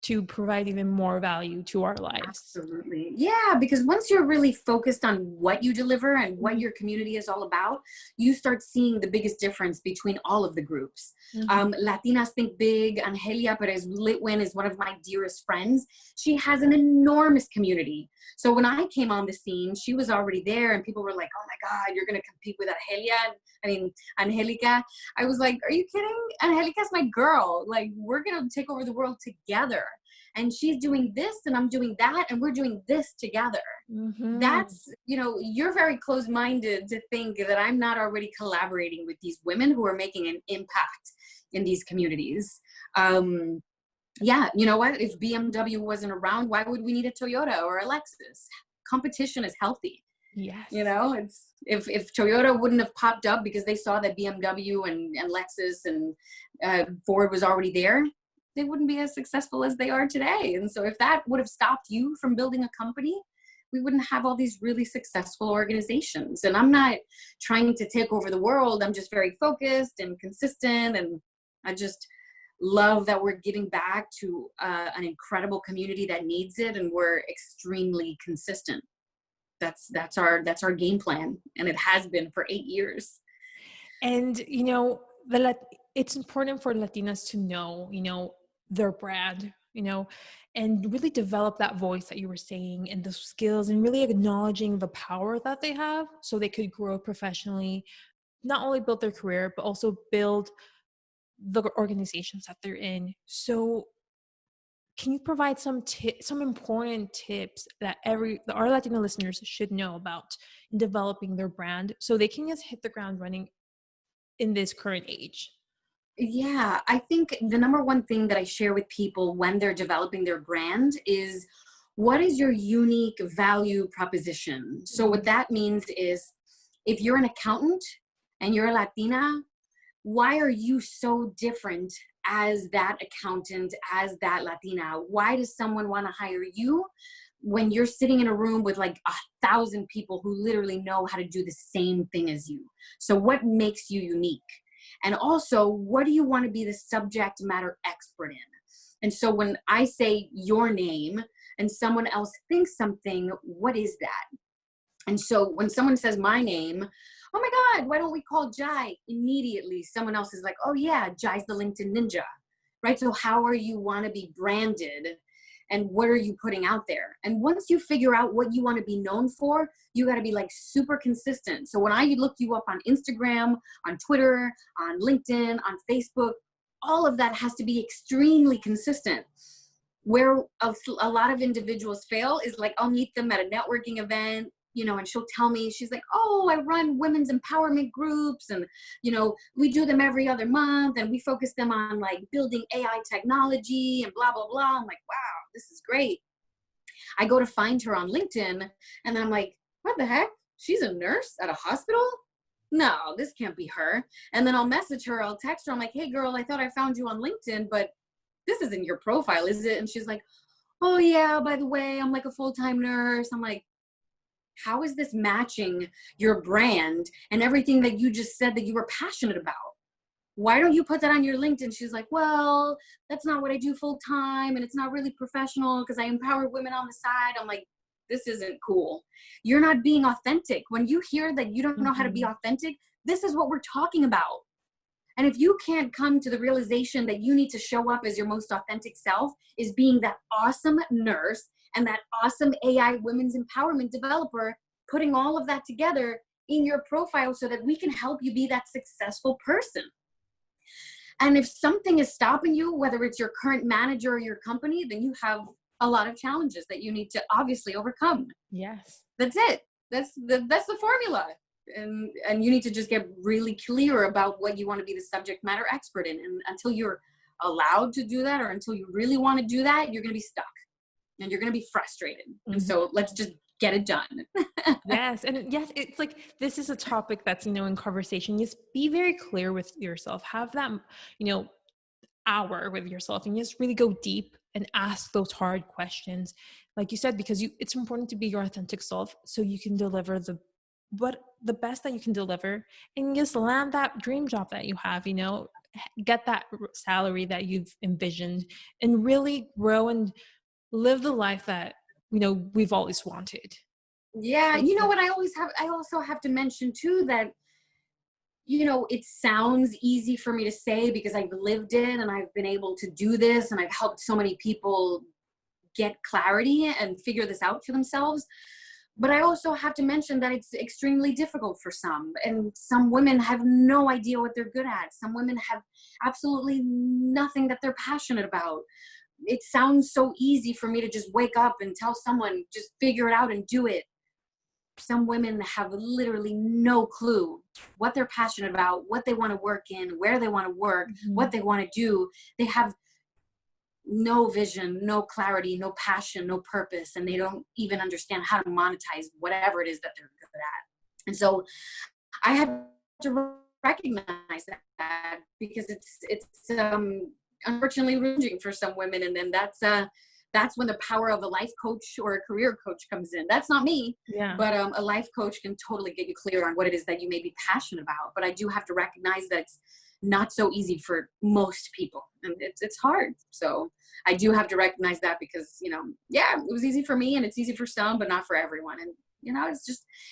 to provide even more value to our lives. Absolutely. Yeah, because once you're really focused on what you deliver and what your community is all about, you start seeing the biggest difference between all of the groups. Latinas Think Big. Angelia Perez Litwin is one of my dearest friends. She has an enormous community. So when I came on the scene, she was already there, and people were like, oh my God, you're going to compete with Angelica. I was like, are you kidding? Angelica's my girl. Like, we're going to take over the world together. And she's doing this and I'm doing that, and we're doing this together. That's, you know, you're very close-minded to think that I'm not already collaborating with these women who are making an impact in these communities. Yeah, you know what? If BMW wasn't around, why would we need a Toyota or a Lexus? Competition is healthy. Yes. You know, it's if Toyota wouldn't have popped up because they saw that BMW and Lexus and Ford was already there, they wouldn't be as successful as they are today. And so if that would have stopped you from building a company, we wouldn't have all these really successful organizations. And I'm not trying to take over the world. I'm just very focused and consistent. And I just love that we're giving back to an incredible community that needs it. And we're extremely consistent. That's our game plan. And it has been for 8 years. And, you know, it's important for Latinas to know, you know, their brand, you know, and really develop that voice that you were saying, and the skills, and really acknowledging the power that they have so they could grow professionally, not only build their career, but also build the organizations that they're in. So can you provide some important tips that our Latina listeners should know about in developing their brand so they can just hit the ground running in this current age? Yeah, I think the number one thing that I share with people when they're developing their brand is, what is your unique value proposition? So what that means is, if you're an accountant and you're a Latina, why are you so different as that accountant, as that Latina? Why does someone want to hire you when you're sitting in a room with like 1,000 people who literally know how to do the same thing as you? So what makes you unique? And also, what do you want to be the subject matter expert in? And so when I say your name and someone else thinks something, what is that? And so when someone says my name, oh my God, why don't we call Jai? Immediately, someone else is like, oh yeah, Jai's the LinkedIn ninja, right? So how are you want to be branded, and what are you putting out there? And once you figure out what you want to be known for, you got to be like super consistent. So when I look you up on Instagram, on Twitter, on LinkedIn, on Facebook, all of that has to be extremely consistent. Where a lot of individuals fail is like, I'll meet them at a networking event, and she'll tell me, she's like, oh, I run women's empowerment groups, and, we do them every other month, and we focus them on like building AI technology and blah, blah, blah. I'm like, wow, this is great. I go to find her on LinkedIn, and I'm like, what the heck? She's a nurse at a hospital? No, this can't be her. And then I'll message her, I'll text her. I'm like, hey girl, I thought I found you on LinkedIn, but this isn't your profile, is it? And she's like, oh yeah, by the way, I'm like a full-time nurse. I'm like, how is this matching your brand and everything that you just said that you were passionate about? Why don't you put that on your LinkedIn? She's like, well, that's not what I do full time, and it's not really professional because I empower women on the side. I'm like, this isn't cool. You're not being authentic. When you hear that you don't know how to be authentic, this is what we're talking about. And if you can't come to the realization that you need to show up as your most authentic self, is being that awesome nurse and that awesome AI women's empowerment developer, putting all of that together in your profile so that we can help you be that successful person. And if something is stopping you, whether it's your current manager or your company, then you have a lot of challenges that you need to obviously overcome. Yes. That's it. That's the formula. And you need to just get really clear about what you want to be the subject matter expert in. And until you're allowed to do that, or until you really want to do that, you're going to be stuck and you're going to be frustrated. And so let's just get it done. Yes. And yes, it's like, this is a topic that's, in conversation. Just be very clear with yourself. Have that, hour with yourself, and just really go deep and ask those hard questions. Like you said, because it's important to be your authentic self so you can deliver the best that you can deliver, and just land that dream job that you have, get that salary that you've envisioned, and really grow and live the life that, we've always wanted. Yeah. You know what? I also have to mention too that, it sounds easy for me to say because I've lived it and I've been able to do this and I've helped so many people get clarity and figure this out for themselves. But I also have to mention that it's extremely difficult for some, and some women have no idea what they're good at. Some women have absolutely nothing that they're passionate about. It sounds so easy for me to just wake up and tell someone, just figure it out and do it. Some women have literally no clue what they're passionate about, what they want to work in, where they want to work, what they want to do. They have no vision, no clarity, no passion, no purpose, and they don't even understand how to monetize whatever it is that they're good at. And so I have to recognize that because it's unfortunately ranging for some women, and then that's when the power of a life coach or a career coach comes in. That's not me, but a life coach can totally get you clear on what it is that you may be passionate about. But I do have to recognize that it's not so easy for most people, and it's hard. So I do have to recognize that because, it was easy for me and it's easy for some, but not for everyone. And,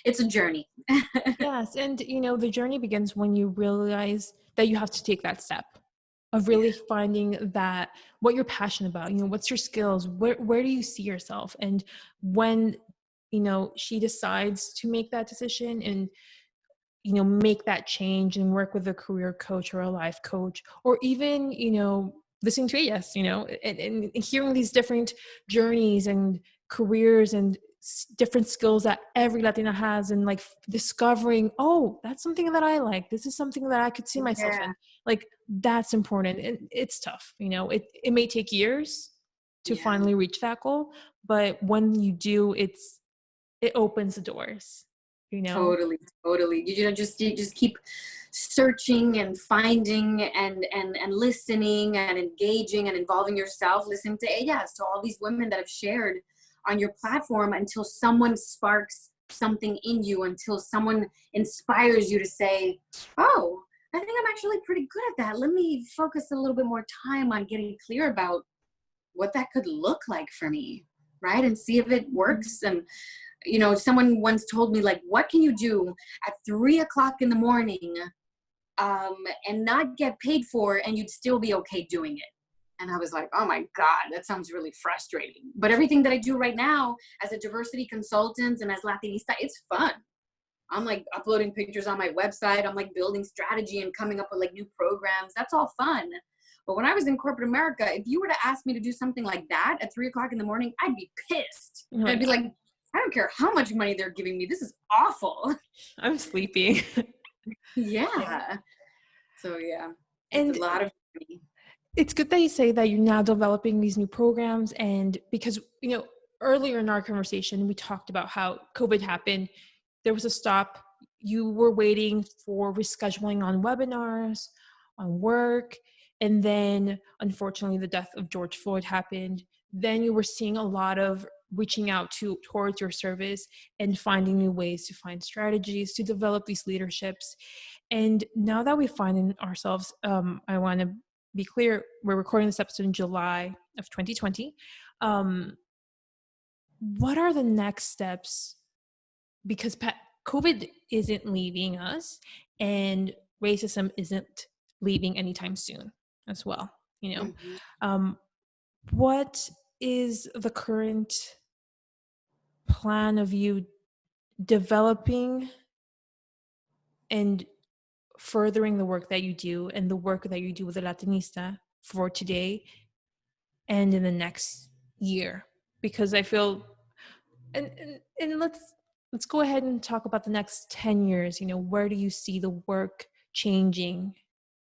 it's a journey. Yes. And, the journey begins when you realize that you have to take that step of really finding that what you're passionate about, what's your skills, where do you see yourself? And when, she decides to make that decision and, make that change and work with a career coach or a life coach, or even, listening to Ellas, and hearing these different journeys and careers and different skills that every Latina has, and like discovering, oh, that's something that I like. This is something that I could see myself Yeah. in. Like, that's important. And it's tough, it may take years to Yeah. finally reach that goal, but when you do, it opens the doors. Totally, totally. You just keep searching and finding and listening and engaging and involving yourself, listening to ellas, to all these women that have shared on your platform until someone sparks something in you, until someone inspires you to say, oh, I think I'm actually pretty good at that. Let me focus a little bit more time on getting clear about what that could look like for me, right? And see if it works. And someone once told me, like, what can you do at 3:00 in the morning and not get paid for, and you'd still be okay doing it? And I was like, oh my God, that sounds really frustrating. But everything that I do right now as a diversity consultant and as Latinista, it's fun. I'm like uploading pictures on my website. I'm like building strategy and coming up with like new programs. That's all fun. But when I was in corporate America, if you were to ask me to do something like that at 3:00 in the morning, I'd be pissed. Oh my I'd be God. like, I don't care how much money they're giving me. This is awful. I'm sleeping. Yeah. So yeah, it's And a lot of money. it's good that you say that you're now developing these new programs. And because, earlier in our conversation, we talked about how COVID happened. There was a stop. You were waiting for rescheduling on webinars, on work. And then, unfortunately, the death of George Floyd happened. Then you were seeing a lot of reaching out towards your service and finding new ways to find strategies to develop these leaderships. And now that we find ourselves, I want to be clear, we're recording this episode in July of 2020. What are the next steps? Because COVID isn't leaving us, and racism isn't leaving anytime soon as well. Mhm. What is the current plan of you developing and furthering the work that you do and the work that you do with the Latinista for today and in the next year? Because I feel, and let's go ahead and talk about the next 10 years. Where do you see the work changing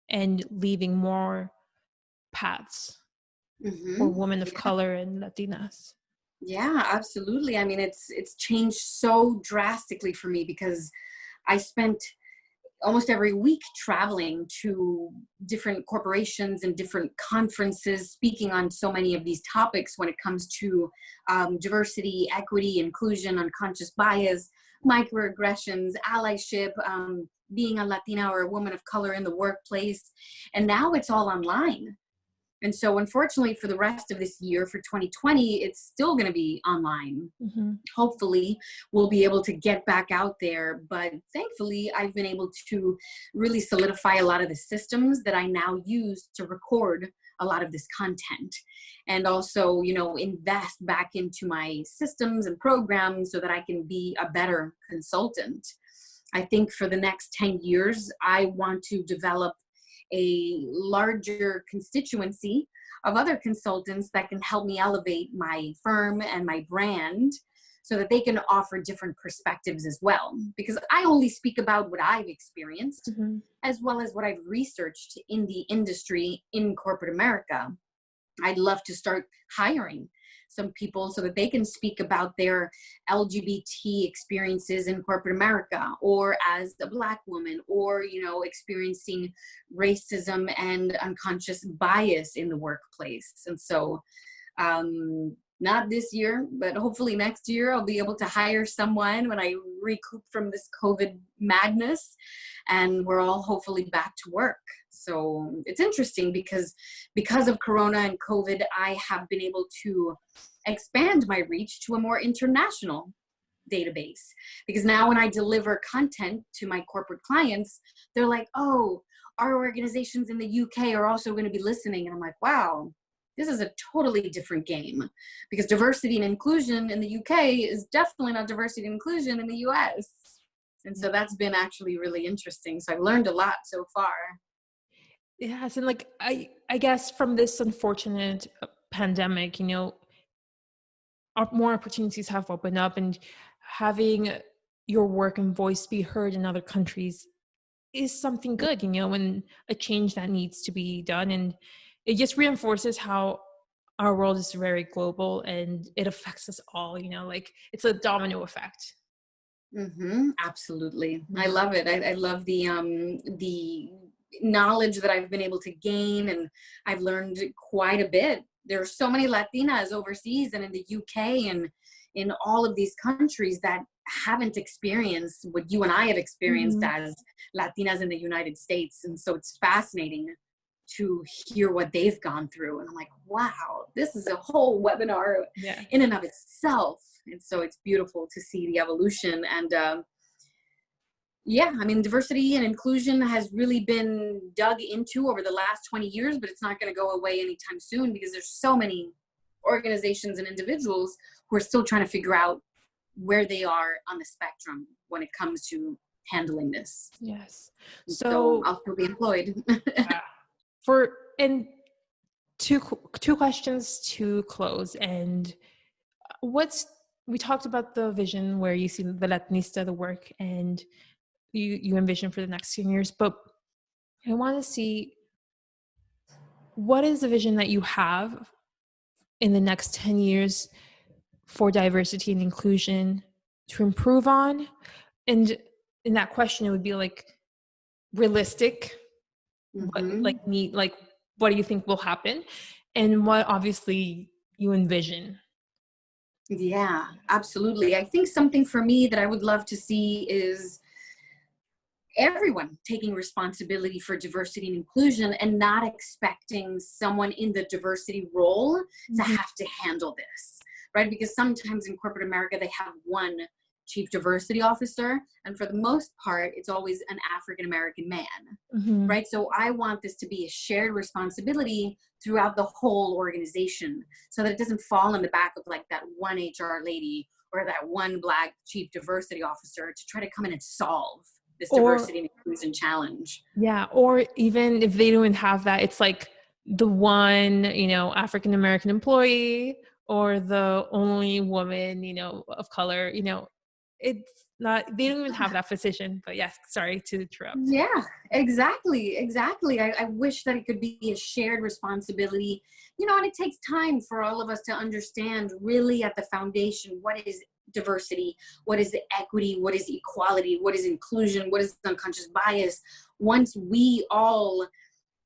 and leaving more paths for Mhm. women of color and Latinas? Yeah, absolutely. I mean, it's changed so drastically for me because I spent almost every week traveling to different corporations and different conferences, speaking on so many of these topics when it comes to diversity, equity, inclusion, unconscious bias, microaggressions, allyship, being a Latina or a woman of color in the workplace. And now it's all online. And so, unfortunately, for the rest of this year, for 2020, it's still going to be online. Mm-hmm. Hopefully, we'll be able to get back out there. But thankfully, I've been able to really solidify a lot of the systems that I now use to record a lot of this content, and also, invest back into my systems and programs so that I can be a better consultant. I think for the next 10 years, I want to develop a larger constituency of other consultants that can help me elevate my firm and my brand so that they can offer different perspectives as well. Because I only speak about what I've experienced Mm-hmm. as well as what I've researched in the industry in corporate America. I'd love to start hiring some people so that they can speak about their LGBT experiences in corporate America, or as a Black woman, or, experiencing racism and unconscious bias in the workplace. And so, not this year, but hopefully next year, I'll be able to hire someone when I recoup from this COVID madness and we're all hopefully back to work. So it's interesting because of Corona and COVID, I have been able to expand my reach to a more international database. Because now when I deliver content to my corporate clients, they're like, oh, our organizations in the UK are also going to be listening. And I'm like, wow, this is a totally different game, because diversity and inclusion in the UK is definitely not diversity and inclusion in the US. And so that's been actually really interesting. So I've learned a lot so far. Yes, and like I guess from this unfortunate pandemic, more opportunities have opened up, and having your work and voice be heard in other countries is something good, and a change that needs to be done. And it just reinforces how our world is very global and it affects us all, like it's a domino effect. Absolutely. I love it. I love the knowledge that I've been able to gain, and I've learned quite a bit. There are so many Latinas overseas and in the UK and in all of these countries that haven't experienced what you and I have experienced as Latinas in the United States. And so it's fascinating to hear what they've gone through. And I'm like, wow, this is a whole webinar in and of itself. And so it's beautiful to see the evolution. And I mean, diversity and inclusion has really been dug into over the last 20 years, but it's not going to go away anytime soon, because there's so many organizations and individuals who are still trying to figure out where they are on the spectrum when it comes to handling this. Yes. So I'll still be employed. And two questions to close. And we talked about the vision where you see the Latinista, the work, and you envision for the next 10 years, but I want to see, what is the vision that you have in the next 10 years for diversity and inclusion to improve on? And in that question, it would be like realistic, what do you think will happen, and what obviously you envision? Yeah, absolutely. I think something for me that I would love to see is everyone taking responsibility for diversity and inclusion, and not expecting someone in the diversity role to have to handle this, right? Because sometimes in corporate America, they have one chief diversity officer, and for the most part, it's always an African-American man, right? So I want this to be a shared responsibility throughout the whole organization, so that it doesn't fall in the back of like that one HR lady or that one Black chief diversity officer to try to come in and solve this diversity and inclusion challenge. Yeah. Or even if they don't have that, it's like the one, African-American employee, or the only woman, of color, it's not, they don't even have that position. But yes, sorry to interrupt. Yeah, exactly. I wish that it could be a shared responsibility, and it takes time for all of us to understand really at the foundation, what is diversity, what is equity, what is equality, what is inclusion, what is unconscious bias. Once we all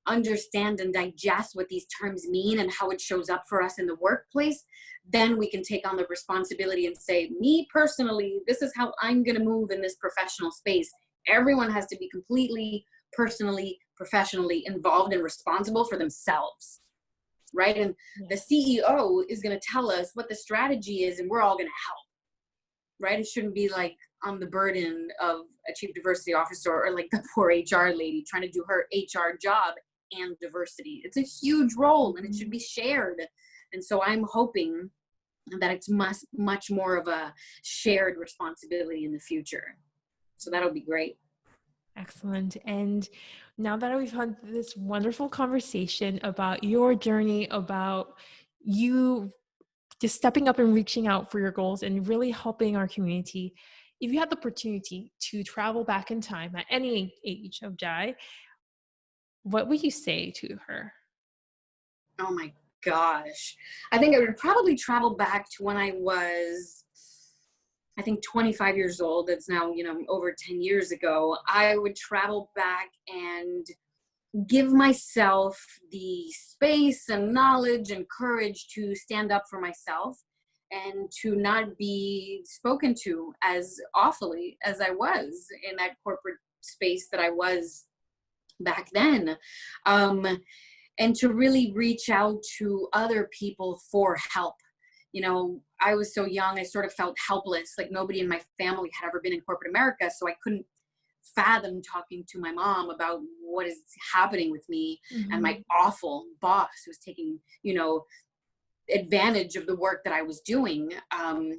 understand and digest what these terms mean and how it shows up for us in the workplace, then we can take on the responsibility and say, me personally, this is how I'm going to move in this professional space. Everyone has to be completely, personally, professionally involved and responsible for themselves, right? And the CEO is going to tell us what the strategy is, and we're all going to help, right? It shouldn't be like on the burden of a chief diversity officer or like the poor HR lady trying to do her HR job and diversity. It's a huge role, and it should be shared. And so I'm hoping that it's much more of a shared responsibility in the future. So that'll be great. Excellent. And now that we've had this wonderful conversation about your journey, about you just stepping up and reaching out for your goals and really helping our community, if you had the opportunity to travel back in time at any age of Jai, what would you say to her? Oh my gosh. I think I would probably travel back to when I was, 25 years old. That's now, over 10 years ago. I would travel back and give myself the space and knowledge and courage to stand up for myself and to not be spoken to as awfully as I was in that corporate space that I was back then, and to really reach out to other people for help. I was so young, I sort of felt helpless, like nobody in my family had ever been in corporate America, so I couldn't fathom talking to my mom about what is happening with me and my awful boss who was taking, advantage of the work that I was doing.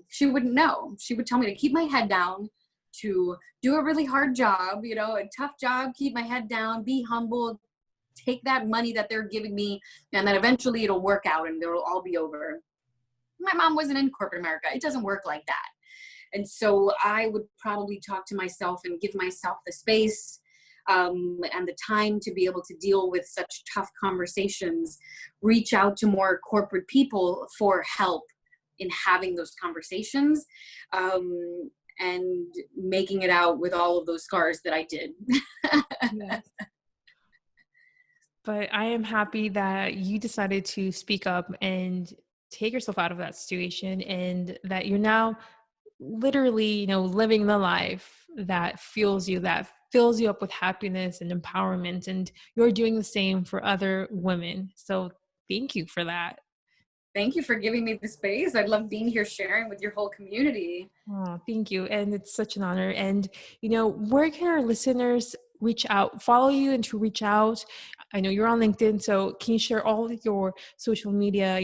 She wouldn't know. She would tell me to keep my head down, to do a really hard job, a tough job, keep my head down, be humble, take that money that they're giving me, and then eventually it'll work out and it'll all be over. my mom wasn't in corporate America. It doesn't work like that. And so I would probably talk to myself and give myself the space and the time to be able to deal with such tough conversations, reach out to more corporate people for help in having those conversations, and making it out with all of those scars that I did. Yes. But I am happy that you decided to speak up and take yourself out of that situation, and that you're now literally, living the life that fills you up with happiness and empowerment, and you're doing the same for other women. So thank you for that. Thank you for giving me the space. I love being here sharing with your whole community. Oh, thank you. And it's such an honor. And, where can our listeners reach out, follow you and to reach out? I know you're on LinkedIn, so can you share all of your social media,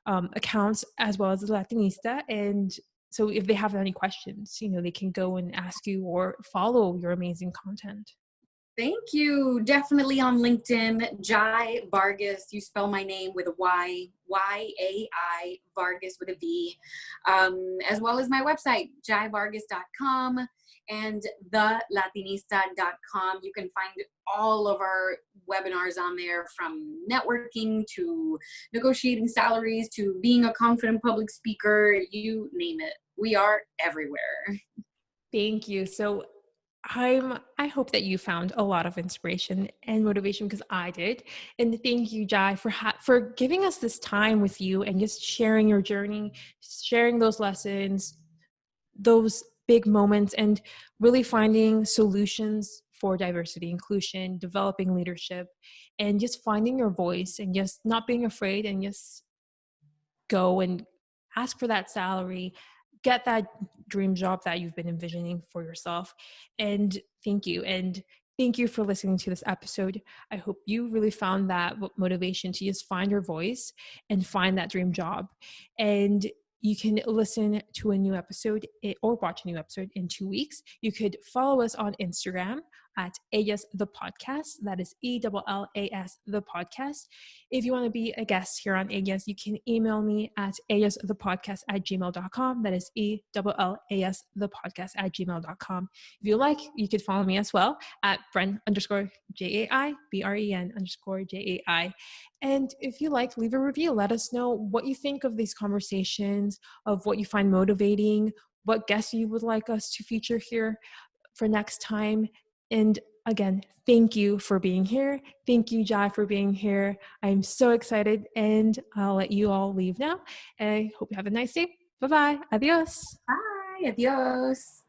accounts as well as the Latinista? And so if they have any questions, they can go and ask you or follow your amazing content. Thank you. Definitely on LinkedIn, Jai Vargas. You spell my name with a Y, Y-A-I, Vargas with a V, as well as my website, jaivargas.com and thelatinista.com. You can find all of our webinars on there, from networking to negotiating salaries to being a confident public speaker, you name it. We are everywhere. Thank you. So I hope that you found a lot of inspiration and motivation, because I did. And thank you, Jai, for giving us this time with you and just sharing your journey, sharing those lessons, those big moments, and really finding solutions for diversity, inclusion, developing leadership, and just finding your voice and just not being afraid, and just go and ask for that salary, get that dream job that you've been envisioning for yourself. And thank you. And thank you for listening to this episode. I hope you really found that motivation to just find your voice and find that dream job. And you can listen to a new episode or watch a new episode in 2 weeks. You could follow us on Instagram at ellasthepodcast. That is ELLAS the podcast. If you want to be a guest here on Ellas, you can email me at ellasthepodcast@gmail.com. That is ELLAS the podcast@gmail.com. If you like, you could follow me as well at Bren_JAI, BREN_JAI. And if you like, leave a review. Let us know what you think of these conversations, of what you find motivating, what guests you would like us to feature here for next time. And again, thank you for being here. Thank you, Jai, for being here. I'm so excited, and I'll let you all leave now. I hope you have a nice day. Bye-bye. Adios. Bye. Adios.